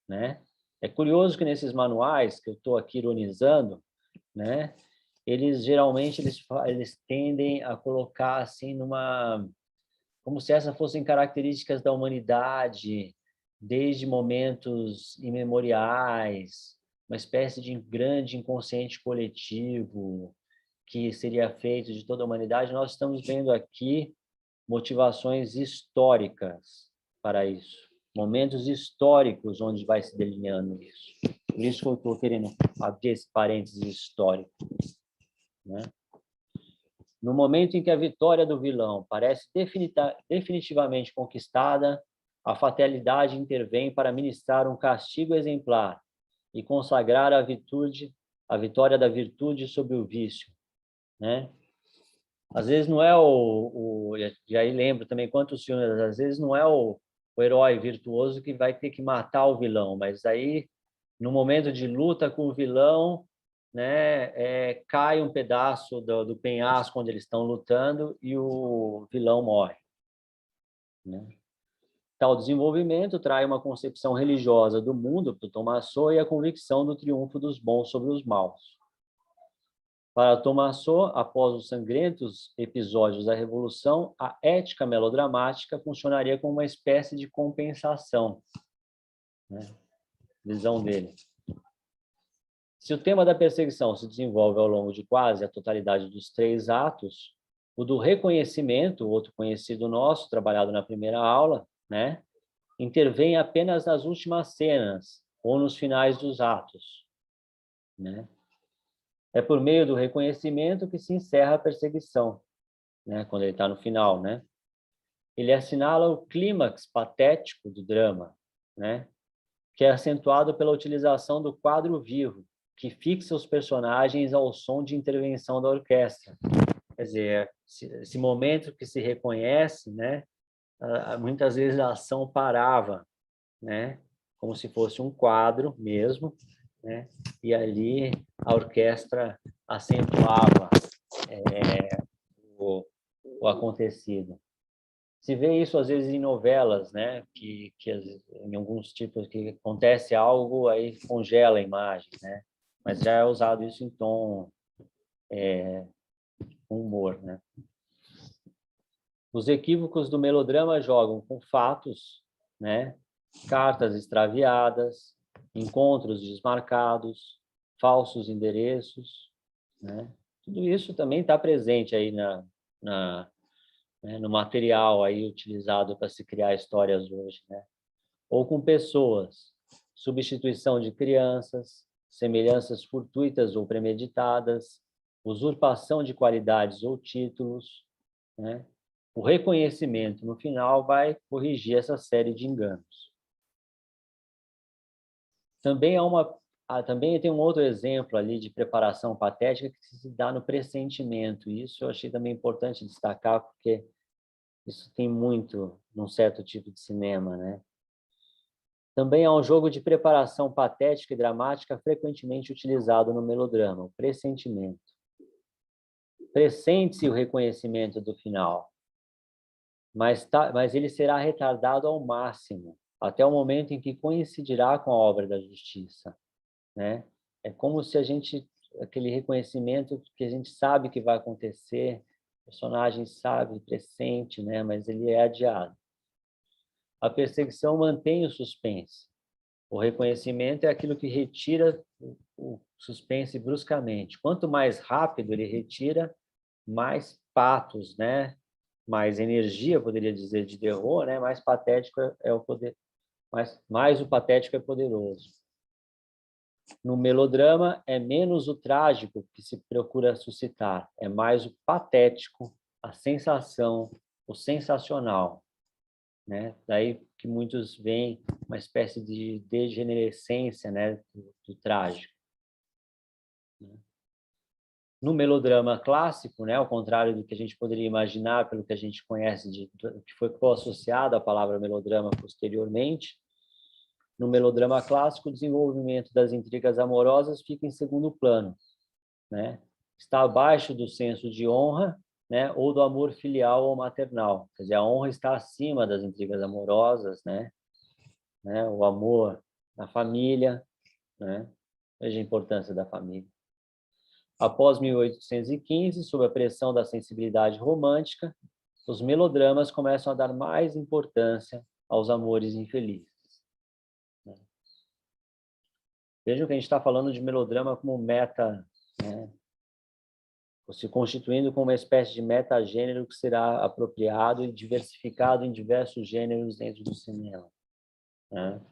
né? É curioso que nesses manuais, que eu estou aqui ironizando, né, geralmente eles tendem a colocar assim como se essas fossem características da humanidade desde momentos imemoriais, uma espécie de grande inconsciente coletivo que seria feito de toda a humanidade, nós estamos vendo aqui motivações históricas para isso, momentos históricos onde vai se delineando isso. Por isso que eu estou querendo abrir esse parênteses histórico, né? No momento em que a vitória do vilão parece definitivamente conquistada, a fatalidade intervém para ministrar um castigo exemplar e consagrar a vitória da virtude sobre o vício, né? Às vezes não é e aí lembro também quantos filmes, às vezes não é o herói virtuoso que vai ter que matar o vilão, mas aí no momento de luta com o vilão, né, cai um pedaço do penhasco onde eles estão lutando e o vilão morre, né? Tal desenvolvimento traz uma concepção religiosa do mundo para o Thomason e a convicção do triunfo dos bons sobre os maus. Para Thomason, após os sangrentos episódios da Revolução, a ética melodramática funcionaria como uma espécie de compensação, né? Visão dele. Se o tema da perseguição se desenvolve ao longo de quase a totalidade dos 3 atos, o do reconhecimento, outro conhecido nosso, trabalhado na primeira aula, né, intervém apenas nas últimas cenas ou nos finais dos atos, né? É por meio do reconhecimento que se encerra a perseguição, né, quando ele está no final, né? Ele assinala o clímax patético do drama, né, que é acentuado pela utilização do quadro vivo, que fixa os personagens ao som de intervenção da orquestra. Quer dizer, esse momento que se reconhece, né, muitas vezes a ação parava, né, como se fosse um quadro mesmo, né, e ali a orquestra acentuava o acontecido. Se vê isso às vezes em novelas, né, que em alguns tipos que acontece algo, aí congela a imagem, né, mas já é usado isso em tom humor, né. Os equívocos do melodrama jogam com fatos, né, cartas extraviadas, encontros desmarcados, falsos endereços, né. Tudo isso também está presente aí no material aí utilizado para se criar histórias hoje, né? Ou com pessoas, substituição de crianças, semelhanças fortuitas ou premeditadas, usurpação de qualidades ou títulos, né? O reconhecimento no final vai corrigir essa série de enganos. Também tem um outro exemplo ali de preparação patética que se dá no pressentimento. Isso eu achei também importante destacar, porque isso tem muito num certo tipo de cinema, né? Também há um jogo de preparação patética e dramática frequentemente utilizado no melodrama, o pressentimento. Pressente-se o reconhecimento do final, mas ele será retardado ao máximo, até o momento em que coincidirá com a obra da justiça, né? É como se aquele reconhecimento que a gente sabe que vai acontecer, o personagem sabe, pressente, né? Mas ele é adiado. A perseguição mantém o suspense. O reconhecimento é aquilo que retira o suspense bruscamente. Quanto mais rápido ele retira, mais patos, né? Mais energia, poderia dizer, de terror, né? Mais patético é o poder, mais o patético é poderoso. No melodrama, é menos o trágico que se procura suscitar, é mais o patético, a sensação, o sensacional, né? Daí que muitos veem uma espécie de degenerescência, né, do trágico. No melodrama clássico, né, ao contrário do que a gente poderia imaginar pelo que a gente conhece que foi associado à palavra melodrama posteriormente, no melodrama clássico, o desenvolvimento das intrigas amorosas fica em segundo plano, né? Está abaixo do senso de honra, né, ou do amor filial ou maternal. Quer dizer, a honra está acima das intrigas amorosas, né? O amor na família, né? Veja a importância da família. Após 1815, sob a pressão da sensibilidade romântica, os melodramas começam a dar mais importância aos amores infelizes. Vejam que a gente está falando de melodrama como meta, né? Se constituindo como uma espécie de metagênero que será apropriado e diversificado em diversos gêneros dentro do cinema, né?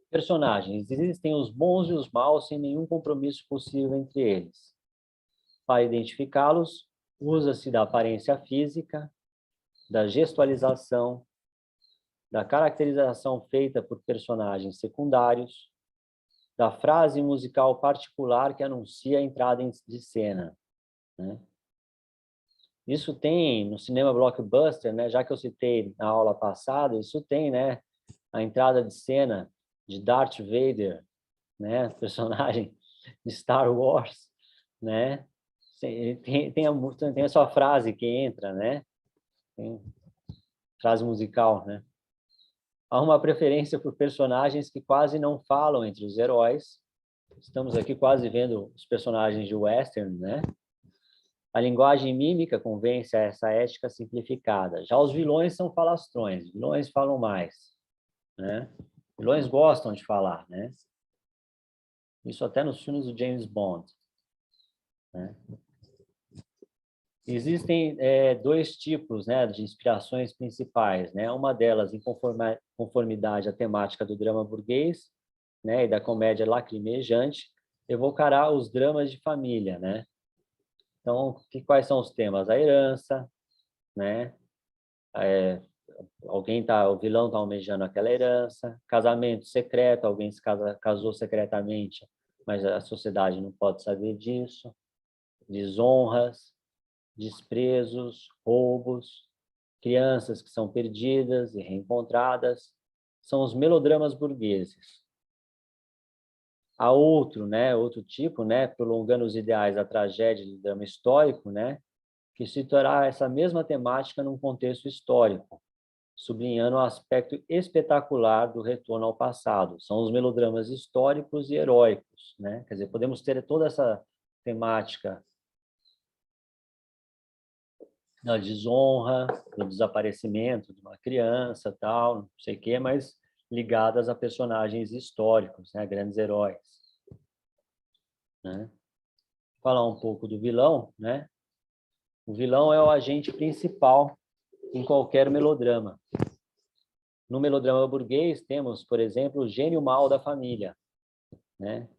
Personagens. Existem os bons e os maus sem nenhum compromisso possível entre eles. Para identificá-los, usa-se da aparência física, da gestualização, da caracterização feita por personagens secundários, da frase musical particular que anuncia a entrada de cena, né? Isso tem no cinema blockbuster, né? Já que eu citei na aula passada, isso tem, né? A entrada de cena de Darth Vader, né? Personagem de Star Wars, né? Tem a sua frase que entra, né? Tem frase musical, né? Há uma preferência por personagens que quase não falam entre os heróis. Estamos aqui quase vendo os personagens de western, né? A linguagem mímica convence a essa ética simplificada. Já os vilões são falastrões, vilões falam mais, né? Vilões gostam de falar, né? Isso até nos filmes do James Bond, né? Existem dois tipos, né, de inspirações principais, né? Uma delas, em conformidade à temática do drama burguês, né, e da comédia lacrimejante, evocará os dramas de família, né? Então, quais são os temas? A herança, né? O vilão está almejando aquela herança, casamento secreto, alguém casou secretamente, mas a sociedade não pode saber disso, desonras, desprezos, roubos, crianças que são perdidas e reencontradas, são os melodramas burgueses. Há outro, né, outro tipo, né, prolongando os ideais da tragédia do drama histórico, né, que situará essa mesma temática num contexto histórico, sublinhando o aspecto espetacular do retorno ao passado. São os melodramas históricos e heróicos, né? Quer dizer, podemos ter toda essa temática da desonra, do desaparecimento de uma criança, tal, não sei o quê, mas ligadas a personagens históricos, né? Grandes heróis, né? Falar um pouco do vilão, né? O vilão é o agente principal em qualquer melodrama. No melodrama burguês, temos, por exemplo, o gênio mau da família, né?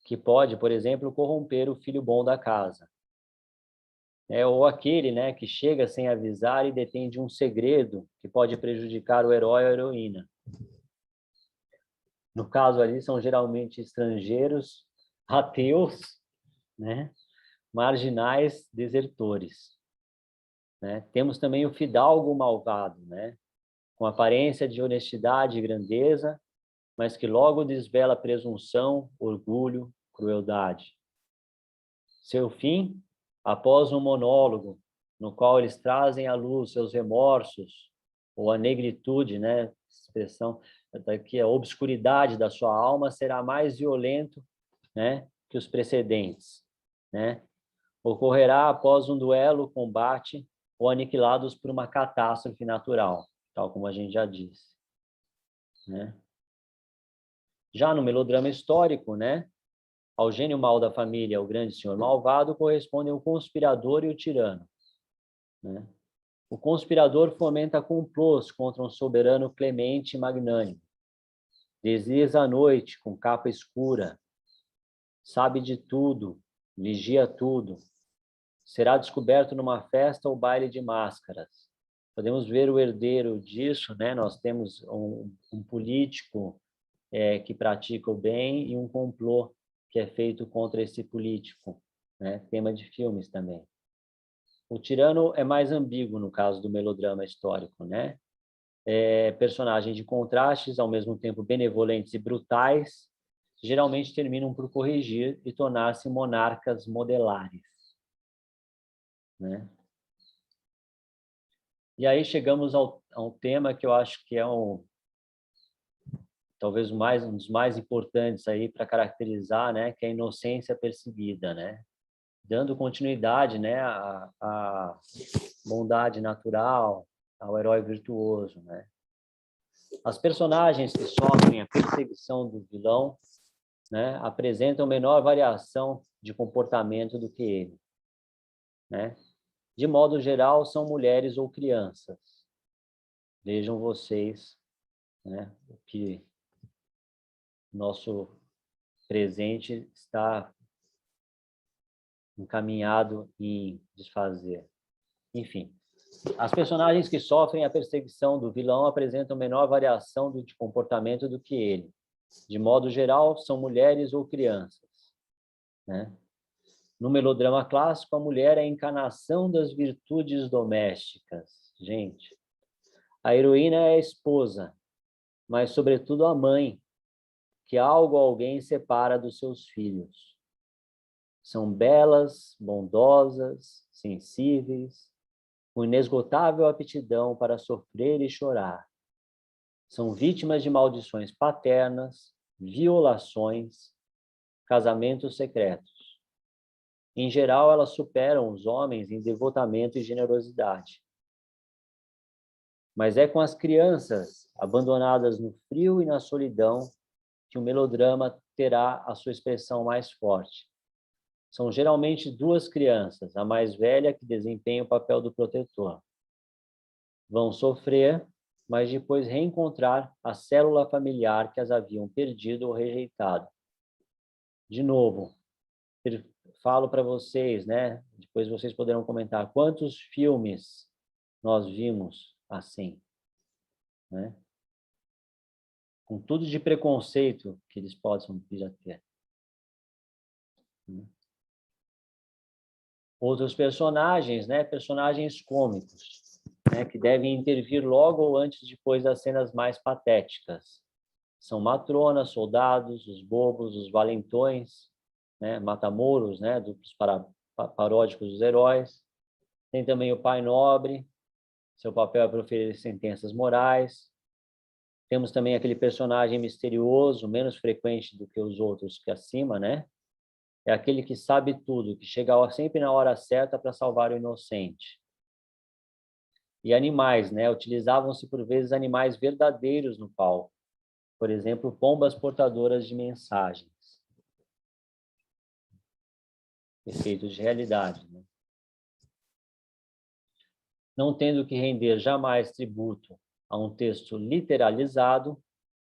Que pode, por exemplo, corromper o filho bom da casa. Ou aquele, né, que chega sem avisar e detém de um segredo que pode prejudicar o herói ou a heroína. No caso ali, são geralmente estrangeiros, ateus, né? Marginais, desertores, né? Temos também o fidalgo malvado, né? Com aparência de honestidade e grandeza, mas que logo desvela presunção, orgulho, crueldade. Seu fim, após um monólogo, no qual eles trazem à luz seus remorsos, ou a negritude, né? Expressão daqui, a obscuridade da sua alma será mais violento, né, que os precedentes, né? Ocorrerá após um duelo, combate, ou aniquilados por uma catástrofe natural, tal como a gente já disse, né? Já no melodrama histórico, né, ao gênio mau da família, o grande senhor malvado, correspondem o conspirador e o tirano, né? O conspirador fomenta complôs contra um soberano clemente e magnânimo. Desliza à noite com capa escura, sabe de tudo, vigia tudo. Será descoberto numa festa ou baile de máscaras. Podemos ver o herdeiro disso, né? Nós temos um político que pratica o bem e um complô que é feito contra esse político, né? Tema de filmes também. O tirano é mais ambíguo no caso do melodrama histórico, né? Personagens de contrastes, ao mesmo tempo benevolentes e brutais, geralmente terminam por corrigir e tornar-se monarcas modelares, né? E aí chegamos a um tema que eu acho que é talvez um dos mais importantes aí para caracterizar, né, que é a inocência perseguida, né? Dando continuidade, né, à bondade natural, ao herói virtuoso, né? As personagens que sofrem a perseguição do vilão, né, apresentam menor variação de comportamento do que ele, né? De modo geral, são mulheres ou crianças. Vejam vocês, né, o que nosso presente está encaminhado em desfazer. Enfim, as personagens que sofrem a perseguição do vilão apresentam menor variação de comportamento do que ele. De modo geral, são mulheres ou crianças, né? No melodrama clássico, a mulher é a encarnação das virtudes domésticas. Gente, a heroína é a esposa, mas, sobretudo, a mãe, que algo ou alguém separa dos seus filhos. São belas, bondosas, sensíveis, com inesgotável aptidão para sofrer e chorar. São vítimas de maldições paternas, violações, casamentos secretos. Em geral, elas superam os homens em devotamento e generosidade. Mas é com as crianças, abandonadas no frio e na solidão, que o melodrama terá a sua expressão mais forte. São geralmente duas crianças, a mais velha que desempenha o papel do protetor. Vão sofrer, mas depois reencontrar a célula familiar que as haviam perdido ou rejeitado. De novo, falo para vocês, né? Depois vocês poderão comentar quantos filmes nós vimos assim, né? Com tudo de preconceito que eles possam vir a ter. Outros personagens, né? Personagens cômicos, né? Que devem intervir logo ou antes depois das cenas mais patéticas. São matronas, soldados, os bobos, os valentões, né? Matamouros, né? Dos paródicos dos heróis. Tem também o pai nobre, seu papel é proferir sentenças morais. Temos também aquele personagem misterioso, menos frequente do que os outros que acima, né? É aquele que sabe tudo, que chega sempre na hora certa para salvar o inocente. E animais, né? Utilizavam-se por vezes animais verdadeiros no palco. Por exemplo, pombas portadoras de mensagens. Efeitos de realidade, né? Não tendo que render jamais tributo a um texto literalizado,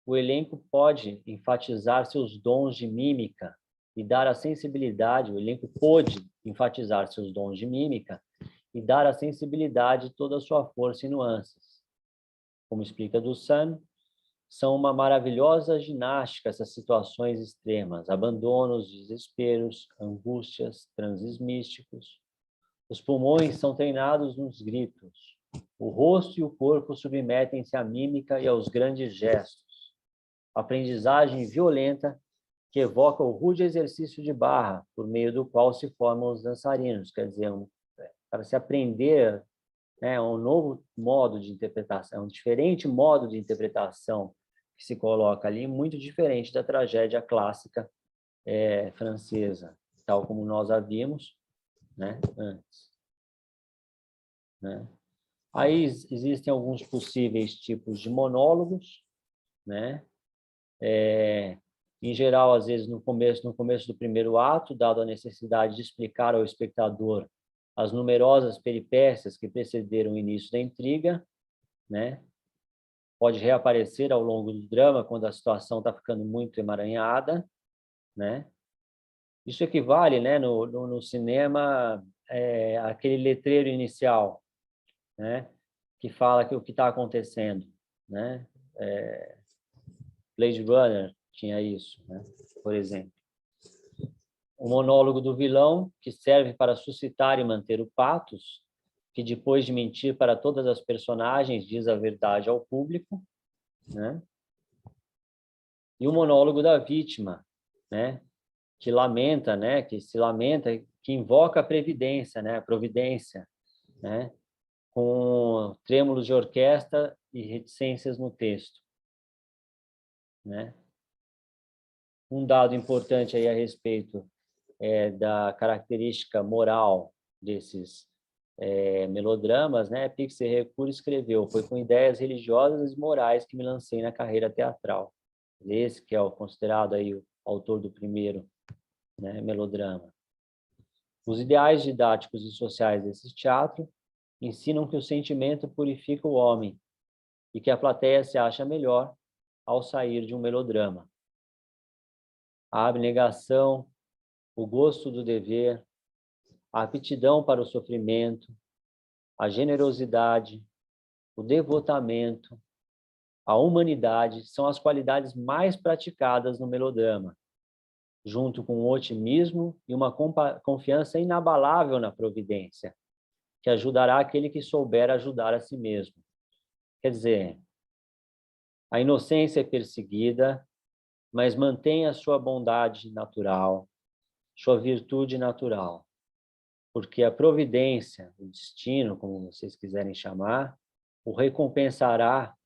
o elenco pode enfatizar seus dons de mímica e dar a sensibilidade, o elenco pôde enfatizar seus dons de mímica e dar à sensibilidade toda a sua força e nuances. Como explica Dusan, são uma maravilhosa ginástica essas situações extremas, abandonos, desesperos, angústias, transes místicos. Os pulmões são treinados nos gritos. O rosto e o corpo submetem-se à mímica e aos grandes gestos. Aprendizagem violenta que evoca o rude exercício de barra, por meio do qual se formam os dançarinos. Quer dizer, para se aprender, né, um novo modo de interpretação, um diferente modo de interpretação que se coloca ali, muito diferente da tragédia clássica francesa, tal como nós a vimos, né, antes. Né? Aí existem alguns possíveis tipos de monólogos, né? Em geral, às vezes, no começo do primeiro ato, dado a necessidade de explicar ao espectador as numerosas peripécias que precederam o início da intriga, né? Pode reaparecer ao longo do drama, quando a situação está ficando muito emaranhada, né? Isso equivale, né, no cinema, àquele letreiro inicial, né? Que fala que o que está acontecendo, né? Blade Runner tinha isso, né? Por exemplo. O monólogo do vilão, que serve para suscitar e manter o patos, que depois de mentir para todas as personagens, diz a verdade ao público, né? E o monólogo da vítima, né? Que lamenta, né? Que se lamenta, que invoca a previdência, né? A providência, né? Com trêmulos de orquestra e reticências no texto, né? Um dado importante aí a respeito da característica moral desses melodramas, né, Pixel Recur escreveu: foi com ideias religiosas e morais que me lancei na carreira teatral. Esse que é o considerado aí o autor do primeiro, né, melodrama. Os ideais didáticos e sociais desse teatro ensinam que o sentimento purifica o homem e que a plateia se acha melhor ao sair de um melodrama. A abnegação, o gosto do dever, a aptidão para o sofrimento, a generosidade, o devotamento, a humanidade são as qualidades mais praticadas no melodrama, junto com o otimismo e uma confiança inabalável na providência, que ajudará aquele que souber ajudar a si mesmo. Quer dizer, a inocência é perseguida, mas mantém a sua bondade natural, sua virtude natural, porque a providência, o destino, como vocês quiserem chamar, o recompensará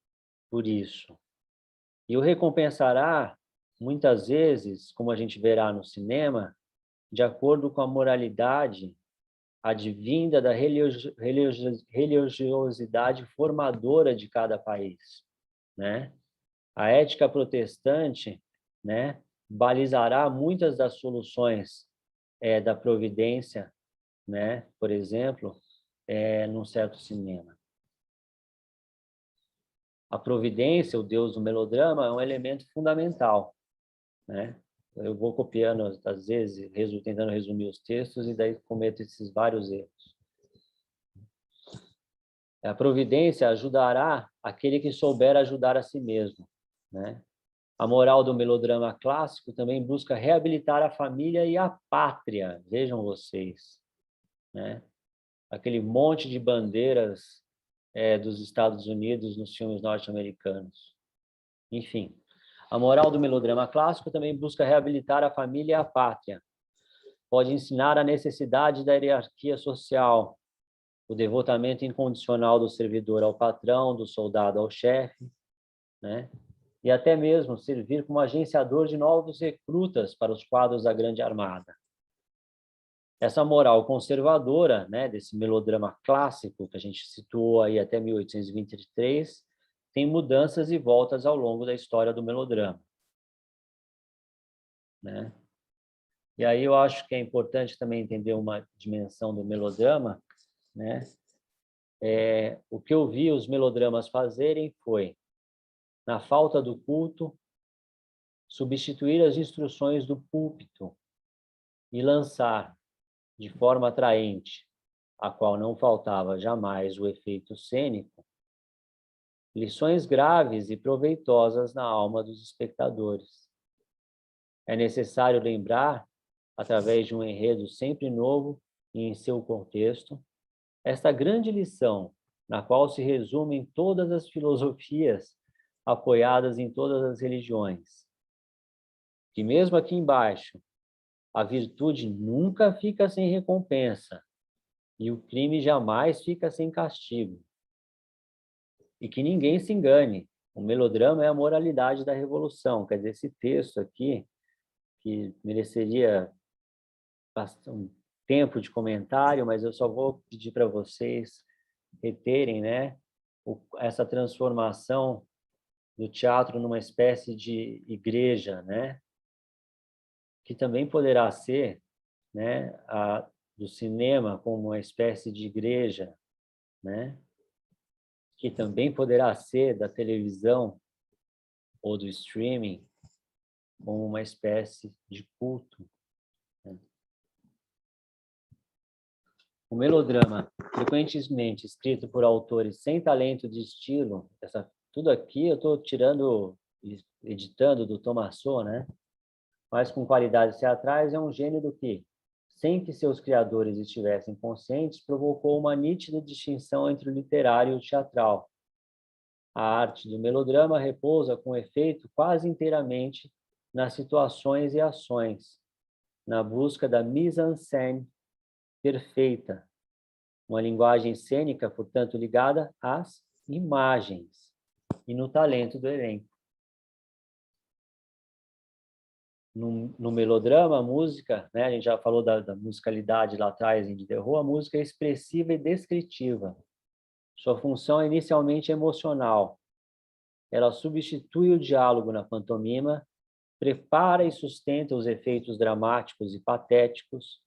por isso. E o recompensará, muitas vezes, como a gente verá no cinema, de acordo com a moralidade advinda da religiosidade formadora de cada país, né? A ética protestante, né, balizará muitas das soluções da providência, né, por exemplo, num certo cinema. A providência, o Deus do melodrama, é um elemento fundamental, né? Eu vou copiando, às vezes, tentando resumir os textos e daí cometo esses vários erros. A providência ajudará aquele que souber ajudar a si mesmo, né? A moral do melodrama clássico também busca reabilitar a família e a pátria, vejam vocês, né? Aquele monte de bandeiras dos Estados Unidos nos filmes norte-americanos. Enfim, a moral do melodrama clássico também busca reabilitar a família e a pátria. Pode ensinar a necessidade da hierarquia social, o devotamento incondicional do servidor ao patrão, do soldado ao chefe, né? E até mesmo servir como agenciador de novos recrutas para os quadros da grande armada. Essa moral conservadora, né, desse melodrama clássico que a gente situou aí até 1823, tem mudanças e voltas ao longo da história do melodrama, né? E aí eu acho que é importante também entender uma dimensão do melodrama, né? O que eu vi os melodramas fazerem foi, na falta do culto, substituir as instruções do púlpito e lançar, de forma atraente, a qual não faltava jamais o efeito cênico, lições graves e proveitosas na alma dos espectadores. É necessário lembrar, através de um enredo sempre novo e em seu contexto, esta grande lição, na qual se resumem todas as filosofias apoiadas em todas as religiões, que mesmo aqui embaixo, a virtude nunca fica sem recompensa e o crime jamais fica sem castigo. E que ninguém se engane, o melodrama é a moralidade da revolução. Quer dizer, esse texto aqui, que mereceria um tempo de comentário, mas eu só vou pedir para vocês reterem, né, essa transformação do teatro numa espécie de igreja, né, que também poderá ser, né, do cinema como uma espécie de igreja, né, que também poderá ser da televisão ou do streaming como uma espécie de culto, né? O melodrama, frequentemente escrito por autores sem talento de estilo, tudo aqui eu estou tirando, editando do Thomason, né? Mas com qualidades teatrais, é um gênero que, sem que seus criadores estivessem conscientes, provocou uma nítida distinção entre o literário e o teatral. A arte do melodrama repousa com efeito quase inteiramente nas situações e ações, na busca da mise-en-scène perfeita, uma linguagem cênica, portanto, ligada às imagens e no talento do elenco. No melodrama, a música, né, a gente já falou da musicalidade lá atrás em Diderot, a música é expressiva e descritiva. Sua função é inicialmente emocional. Ela substitui o diálogo na pantomima, prepara e sustenta os efeitos dramáticos e patéticos,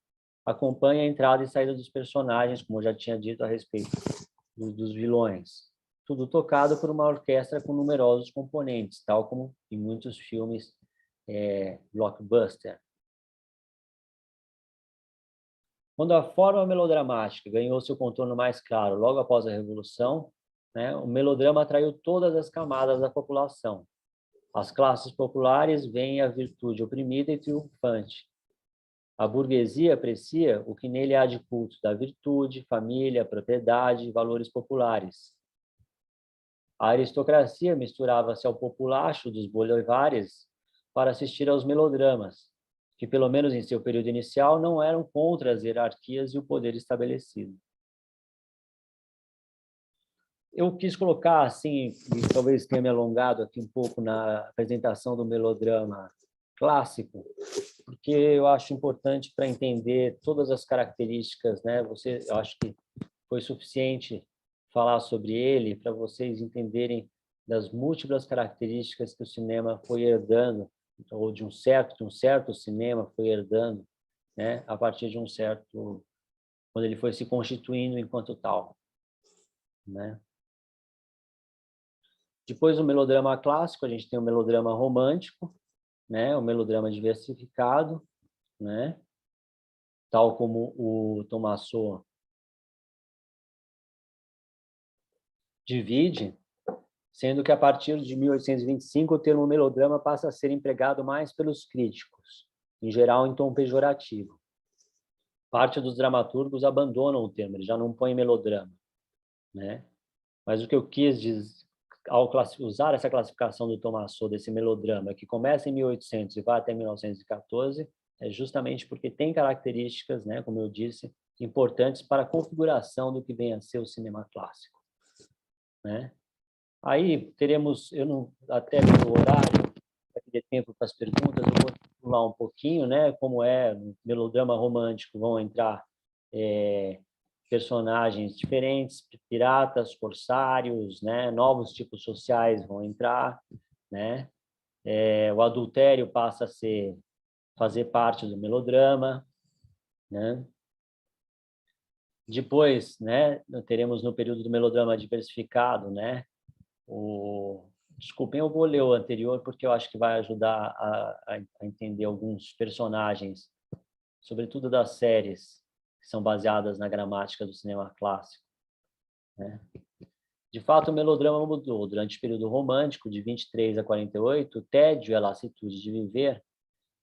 acompanha a entrada e saída dos personagens, como eu já tinha dito a respeito dos vilões. Tudo tocado por uma orquestra com numerosos componentes, tal como em muitos filmes blockbuster. Quando a forma melodramática ganhou seu contorno mais claro logo após a Revolução, né, o melodrama atraiu todas as camadas da população. As classes populares veem a virtude oprimida e triunfante. A burguesia aprecia o que nele há de culto da virtude, família, propriedade e valores populares. A aristocracia misturava-se ao populacho dos bolivares para assistir aos melodramas, que, pelo menos em seu período inicial, não eram contra as hierarquias e o poder estabelecido. Eu quis colocar, assim, e talvez tenha me alongado aqui um pouco na apresentação do melodrama clássico, porque eu acho importante para entender todas as características, né? Eu acho que foi suficiente falar sobre ele para vocês entenderem das múltiplas características que o cinema foi herdando, ou de um certo cinema foi herdando, né? A partir de quando ele foi se constituindo enquanto tal, né? Depois do melodrama clássico, a gente tem o melodrama romântico, né? O melodrama diversificado, né? Tal como o Thomason divide, sendo que a partir de 1825 o termo melodrama passa a ser empregado mais pelos críticos, em geral em tom pejorativo. Parte dos dramaturgos abandonam o termo, eles já não põem melodrama, né? Mas o que eu quis dizer, ao usar essa classificação do Thomason desse melodrama, que começa em 1800 e vai até 1914, é justamente porque tem características, né, como eu disse, importantes para a configuração do que vem a ser o cinema clássico, né? Aí teremos, eu não, até pelo horário, para que dê tempo para as perguntas, eu vou pular um pouquinho, né? Como é no melodrama romântico, vão entrar personagens diferentes, piratas, corsários, né? Novos tipos sociais vão entrar, né? O adultério passa a fazer parte do melodrama, né? Depois, né? Teremos no período do melodrama diversificado, né? Desculpem, eu vou ler o anterior porque eu acho que vai ajudar a entender alguns personagens, sobretudo das séries que são baseadas na gramática do cinema clássico, né? De fato, o melodrama mudou. Durante o período romântico, de 23 a 48, o tédio e a lassitude de viver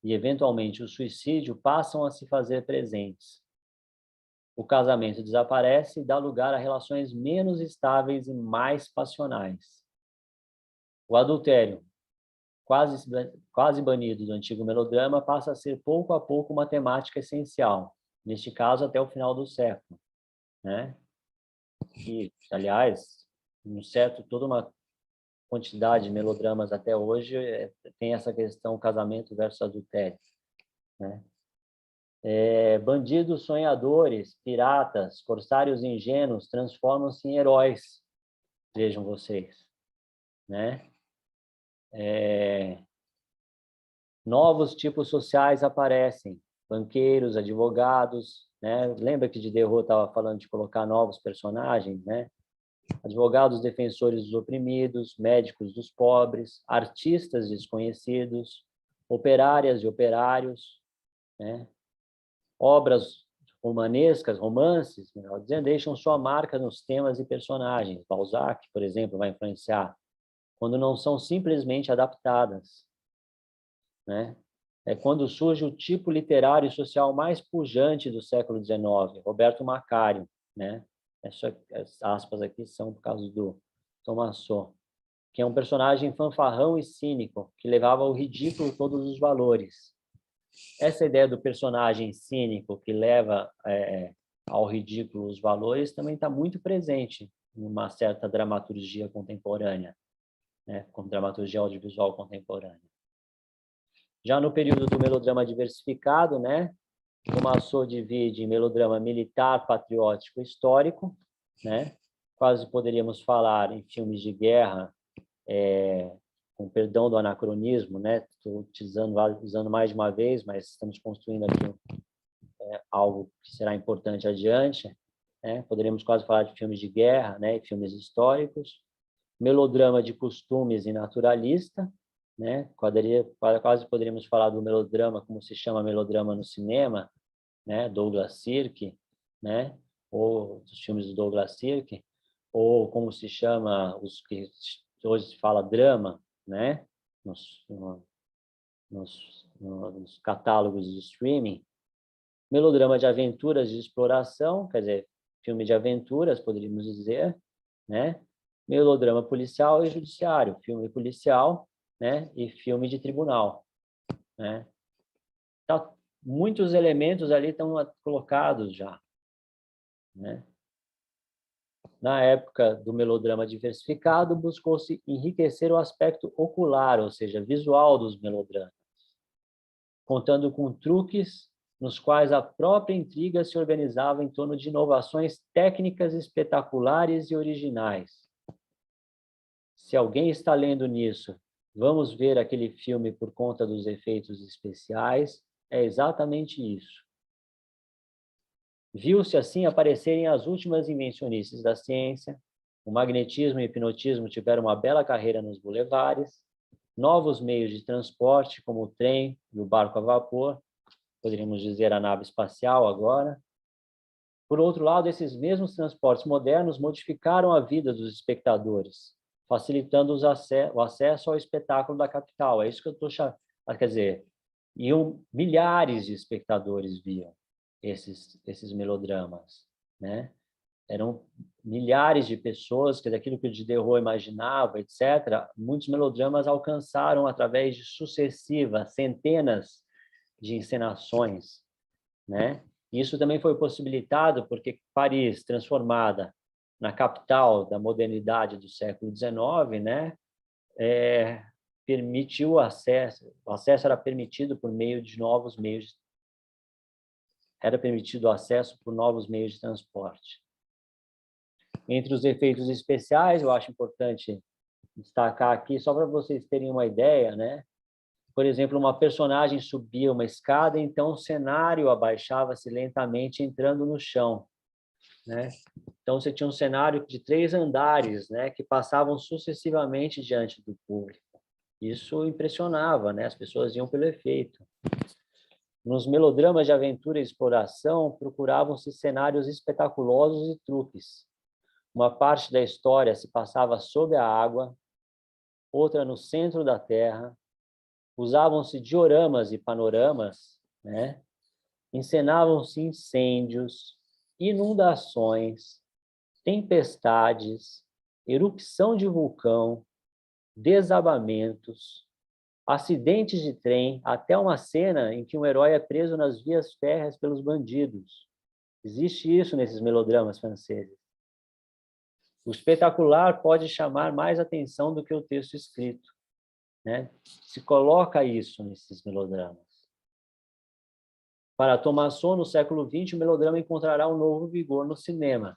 e, eventualmente, o suicídio passam a se fazer presentes. O casamento desaparece e dá lugar a relações menos estáveis e mais passionais. O adultério, quase banido do antigo melodrama, passa a ser pouco a pouco uma temática essencial, neste caso até o final do século, né? E, aliás, toda uma quantidade de melodramas até hoje tem essa questão casamento versus adultério, né? Bandidos sonhadores, piratas, corsários ingênuos transformam-se em heróis, vejam vocês, né? Novos tipos sociais aparecem, banqueiros, advogados, né? Lembra que Diderot estava falando de colocar novos personagens, né? Advogados defensores dos oprimidos, médicos dos pobres, artistas desconhecidos, operárias e operários, né? Obras romanescas, romances, melhor dizendo, deixam sua marca nos temas e personagens. Balzac, por exemplo, vai influenciar, quando não são simplesmente adaptadas, né? É quando surge o tipo literário e social mais pujante do século XIX, Roberto Macário, né? Essas aspas aqui são por causa do Thomason, que é um personagem fanfarrão e cínico, que levava ao ridículo todos os valores. Essa ideia do personagem cínico que leva ao ridículo os valores também está muito presente em uma certa dramaturgia contemporânea, né? Como dramaturgia audiovisual contemporânea. Já no período do melodrama diversificado, né, Tomassot divide em melodrama militar, patriótico e histórico, né? Quase poderíamos falar em filmes de guerra, com perdão do anacronismo, né? Estou usando mais de uma vez, mas estamos construindo aqui algo que será importante adiante, né? Poderíamos quase falar de filmes de guerra, né? E filmes históricos. Melodrama de costumes e naturalista, né? Quase poderíamos falar do melodrama, como se chama melodrama no cinema, né? Douglas Sirk, né? Ou dos filmes do Douglas Sirk, ou como se chama os que hoje se fala drama, né? Nos catálogos de streaming. Melodrama de aventuras de exploração, quer dizer, filme de aventuras, poderíamos dizer, né? Melodrama policial e judiciário, filme policial, né? E filme de tribunal, né? Então, muitos elementos ali estão colocados já, né? Na época do melodrama diversificado, buscou-se enriquecer o aspecto ocular, ou seja, visual dos melodramas, contando com truques nos quais a própria intriga se organizava em torno de inovações técnicas espetaculares e originais. Se alguém está lendo nisso, vamos ver aquele filme por conta dos efeitos especiais, é exatamente isso. Viu-se assim aparecerem as últimas invencionices da ciência, o magnetismo e o hipnotismo tiveram uma bela carreira nos bulevares, novos meios de transporte, como o trem e o barco a vapor, poderíamos dizer a nave espacial agora. Por outro lado, esses mesmos transportes modernos modificaram a vida dos espectadores, facilitando o acesso ao espetáculo da capital. É isso que eu estou chamando. Quer dizer, milhares de espectadores viam esses melodramas, né? Eram milhares de pessoas, que daquilo que o Diderot imaginava, etc. Muitos melodramas alcançaram, através de sucessivas centenas de encenações, né? Isso também foi possibilitado porque Paris, transformada na capital da modernidade do século XIX, né? Permitiu o acesso era permitido por meio de novos meios, era permitido o acesso por novos meios de transporte. Entre os efeitos especiais, eu acho importante destacar aqui, só para vocês terem uma ideia, né? Por exemplo, uma personagem subia uma escada, então o cenário abaixava-se lentamente, entrando no chão, né? Então você tinha um cenário de 3 andares, né, que passavam sucessivamente diante do público. Isso impressionava, né? As pessoas iam pelo efeito. Nos melodramas de aventura e exploração, procuravam-se cenários espetaculosos e truques. Uma parte da história se passava sob a água, outra no centro da terra. Usavam-se dioramas e panoramas, né? Encenavam-se incêndios, inundações, tempestades, erupção de vulcão, desabamentos, acidentes de trem, até uma cena em que um herói é preso nas vias férreas pelos bandidos. Existe isso nesses melodramas franceses. O espetacular pode chamar mais atenção do que o texto escrito, né? Se coloca isso nesses melodramas. Para Tomassot, no século XX, o melodrama encontrará um novo vigor no cinema.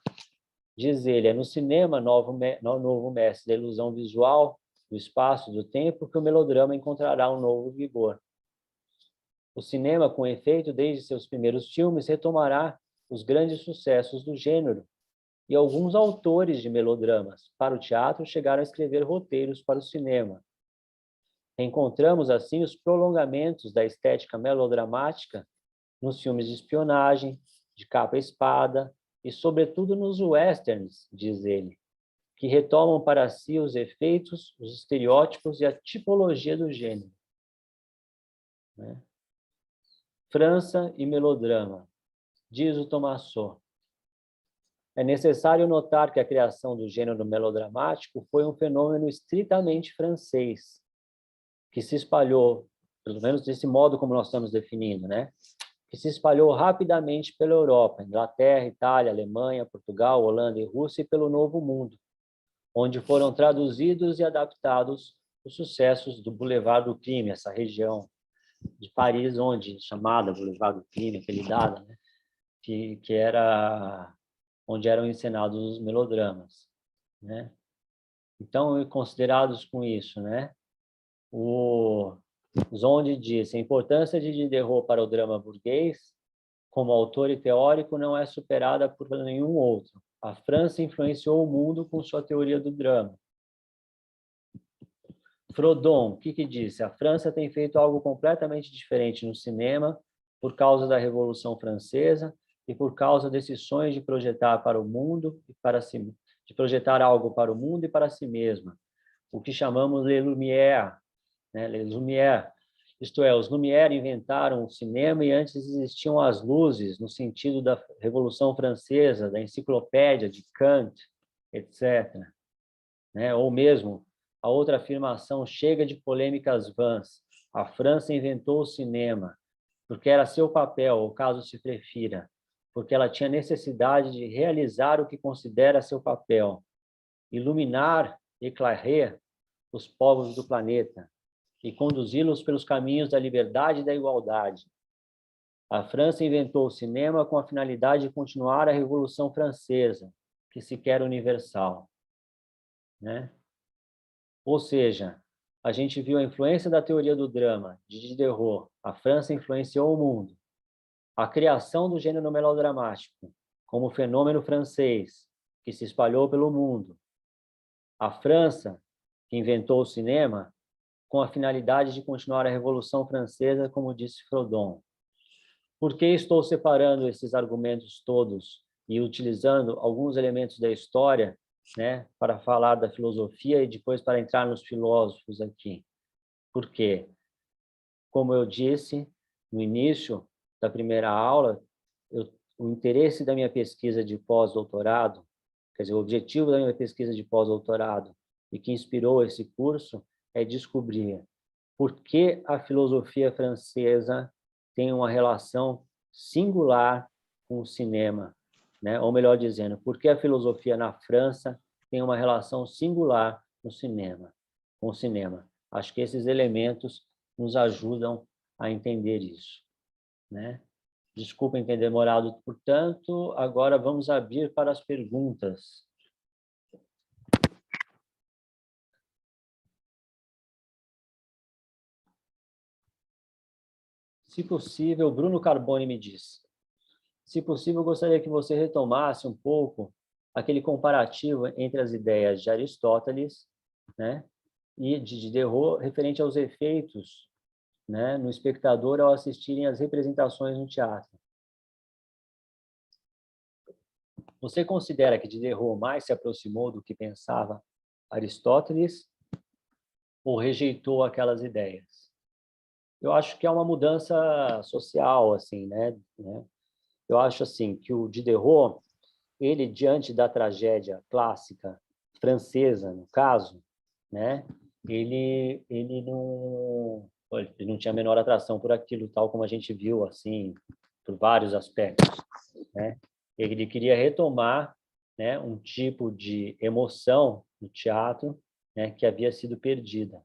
Diz ele, é no cinema, novo mestre da ilusão visual, do espaço e do tempo, que o melodrama encontrará um novo vigor. O cinema, com efeito, desde seus primeiros filmes, retomará os grandes sucessos do gênero, e alguns autores de melodramas para o teatro chegaram a escrever roteiros para o cinema. Encontramos, assim, os prolongamentos da estética melodramática nos filmes de espionagem, de capa e espada, e, sobretudo, nos westerns, diz ele, que retomam para si os efeitos, os estereótipos e a tipologia do gênero. Né? França e melodrama, diz o Tomassot. É necessário notar que a criação do gênero melodramático foi um fenômeno estritamente francês, que se espalhou, pelo menos desse modo como nós estamos definindo, né? Que se espalhou rapidamente pela Europa, Inglaterra, Itália, Alemanha, Portugal, Holanda e Rússia e pelo Novo Mundo, onde foram traduzidos e adaptados os sucessos do Boulevard do Crime, essa região de Paris, onde chamada Boulevard do Crime, apelidada, né? que era onde eram encenados os melodramas, né? Então, considerados com isso, né? O Zonde disse: a importância de Diderot para o drama burguês, como autor e teórico, não é superada por nenhum outro. A França influenciou o mundo com sua teoria do drama. Frodon, o que disse? A França tem feito algo completamente diferente no cinema por causa da Revolução Francesa e por causa desses sonhos de projetar para o mundo e para si, de projetar algo para o mundo e para si mesma, o que chamamos de Lumière, né? Les Lumière. Isto é, os Lumière inventaram o cinema e antes existiam as luzes, no sentido da Revolução Francesa, da enciclopédia de Kant, etc. Né? Ou mesmo a outra afirmação: chega de polêmicas vãs. A França inventou o cinema, porque era seu papel, ou caso se prefira, porque ela tinha necessidade de realizar o que considera seu papel, iluminar, éclairer os povos do planeta e conduzi-los pelos caminhos da liberdade e da igualdade. A França inventou o cinema com a finalidade de continuar a Revolução Francesa, que se quer universal, né? Ou seja, a gente viu a influência da teoria do drama, de Diderot. A França influenciou o mundo. A criação do gênero melodramático, como fenômeno francês, que se espalhou pelo mundo. A França, que inventou o cinema, com a finalidade de continuar a Revolução Francesa, como disse Frodon. Por que estou separando esses argumentos todos e utilizando alguns elementos da história, né, para falar da filosofia e depois para entrar nos filósofos aqui? Por quê? Como eu disse no início da primeira aula, o interesse da minha pesquisa de pós-doutorado, quer dizer, o objetivo da minha pesquisa de pós-doutorado e que inspirou esse curso é descobrir por que a filosofia francesa tem uma relação singular com o cinema, né? Ou melhor dizendo, por que a filosofia na França tem uma relação singular no cinema, com o cinema. Acho que esses elementos nos ajudam a entender isso, né? Desculpem ter demorado, portanto, agora vamos abrir para as perguntas. Se possível, Bruno Carboni me diz. Se possível, gostaria que você retomasse um pouco aquele comparativo entre as ideias de Aristóteles, né, e de Diderot referente aos efeitos, né, no espectador ao assistirem às representações no teatro. Você considera que Diderot mais se aproximou do que pensava Aristóteles ou rejeitou aquelas ideias? Eu acho que é uma mudança social, assim, né? Eu acho assim que o Diderot, ele diante da tragédia clássica francesa, no caso, né? Ele não tinha a menor atração por aquilo, tal como a gente viu, assim, por vários aspectos, né? Ele queria retomar, né, um tipo de emoção no teatro, né, que havia sido perdida,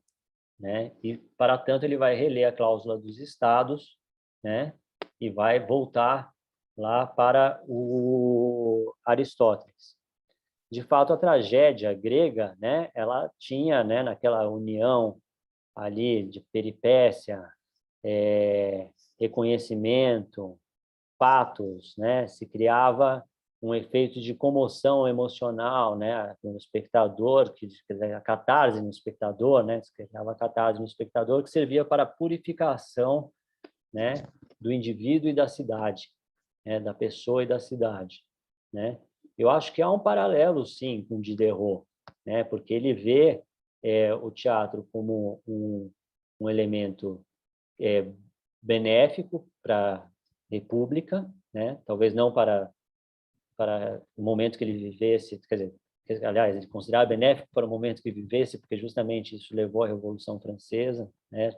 né? E para tanto ele vai reler a cláusula dos estados, né? E vai voltar lá para o Aristóteles. De fato, a tragédia grega, né, ela tinha, né, naquela união ali de peripécia, reconhecimento, patos, né, se criava um efeito de comoção emocional, né, no espectador, a catarse no espectador, né, se criava a catarse no espectador, que servia para a purificação, né, do indivíduo e da cidade, né, da pessoa e da cidade, né. Eu acho que há um paralelo, sim, com Diderot, né, porque ele vê o teatro como um elemento benéfico para a República, né, talvez não para o momento que ele vivesse, quer dizer, aliás, ele considerava benéfico para o momento que vivesse, porque justamente isso levou à Revolução Francesa, né,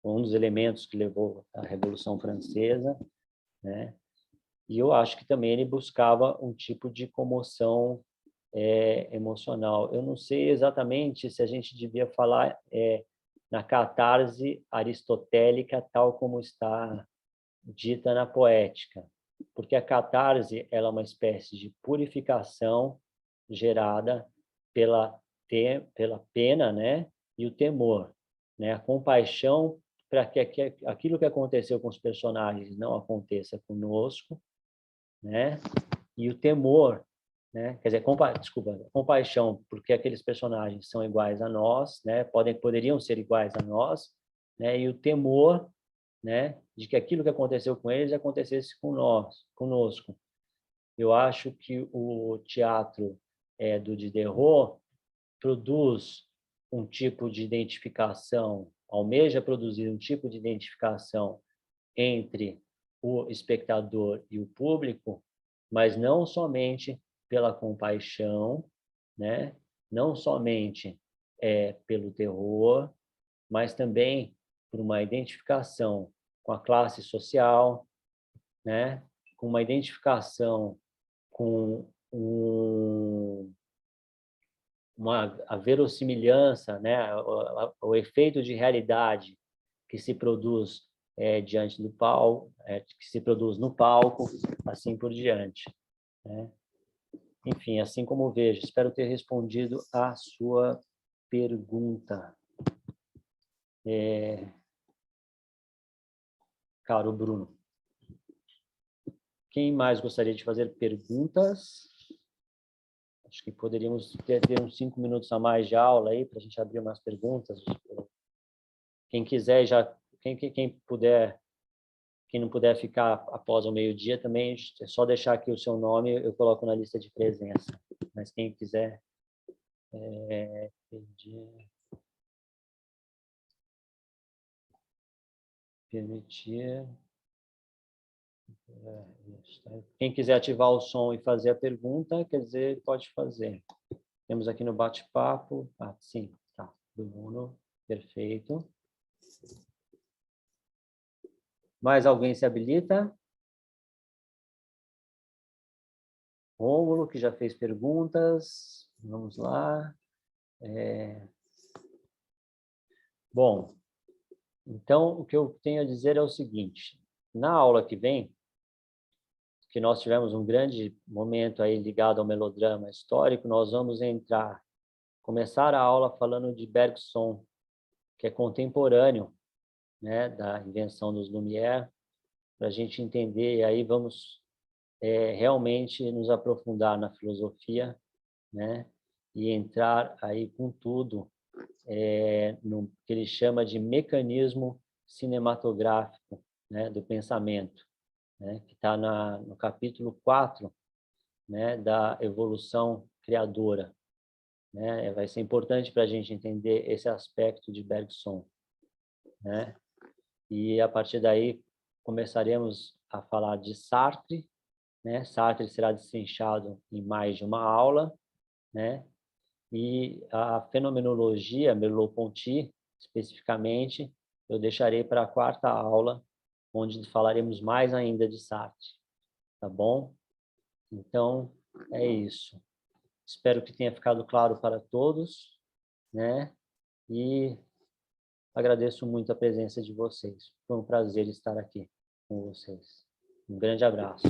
um dos elementos que levou à Revolução Francesa, né. E eu acho que também ele buscava um tipo de comoção emocional. Eu não sei exatamente se a gente devia falar na catarse aristotélica, tal como está dita na Poética, porque a catarse ela é uma espécie de purificação gerada pela pena, né, e o temor, né, a compaixão para que aquilo que aconteceu com os personagens não aconteça conosco, né, e o temor, né, quer dizer, compaixão porque aqueles personagens são iguais a nós, né, poderiam ser iguais a nós, né, e o temor, né, de que aquilo que aconteceu com eles acontecesse conosco. Eu acho que o teatro do Diderot produz um tipo de identificação, almeja produzir um tipo de identificação entre o espectador e o público, mas não somente pela compaixão, né? Não somente pelo terror, mas também por uma identificação com a classe social, né? Com uma identificação com a verossimilhança, né? O efeito de realidade que se produz diante do palco, que se produz no palco, assim por diante, né? Enfim, assim como vejo, espero ter respondido à sua pergunta. Caro Bruno. Quem mais gostaria de fazer perguntas? Acho que poderíamos ter uns 5 minutos a mais de aula aí para a gente abrir umas perguntas. Quem quiser quem puder, quem não puder ficar após o meio-dia também, é só deixar aqui o seu nome, eu coloco na lista de presença. Mas quem quiser permitir. Quem quiser ativar o som e fazer a pergunta, quer dizer, pode fazer. Temos aqui no bate-papo. Sim, tá. Bruno, perfeito. Mais alguém se habilita? Rômulo, que já fez perguntas. Vamos lá. Bom, então o que eu tenho a dizer é o seguinte. Na aula que vem, que nós tivemos um grande momento aí ligado ao melodrama histórico, nós vamos começar a aula falando de Bergson, que é contemporâneo, né, da invenção dos Lumière, para a gente entender, e aí vamos realmente nos aprofundar na filosofia, né, e entrar aí com tudo no que ele chama de mecanismo cinematográfico, né, do pensamento, né, que está no capítulo 4, né, da evolução criadora, né? Vai ser importante para a gente entender esse aspecto de Bergson, né? E a partir daí começaremos a falar de Sartre, né? Sartre será destrinchado em mais de uma aula, né? E a fenomenologia, Merleau-Ponty, especificamente, eu deixarei para a quarta aula, onde falaremos mais ainda de Sartre, tá bom? Então, é isso. Espero que tenha ficado claro para todos, né? E agradeço muito a presença de vocês. Foi um prazer estar aqui com vocês. Um grande abraço.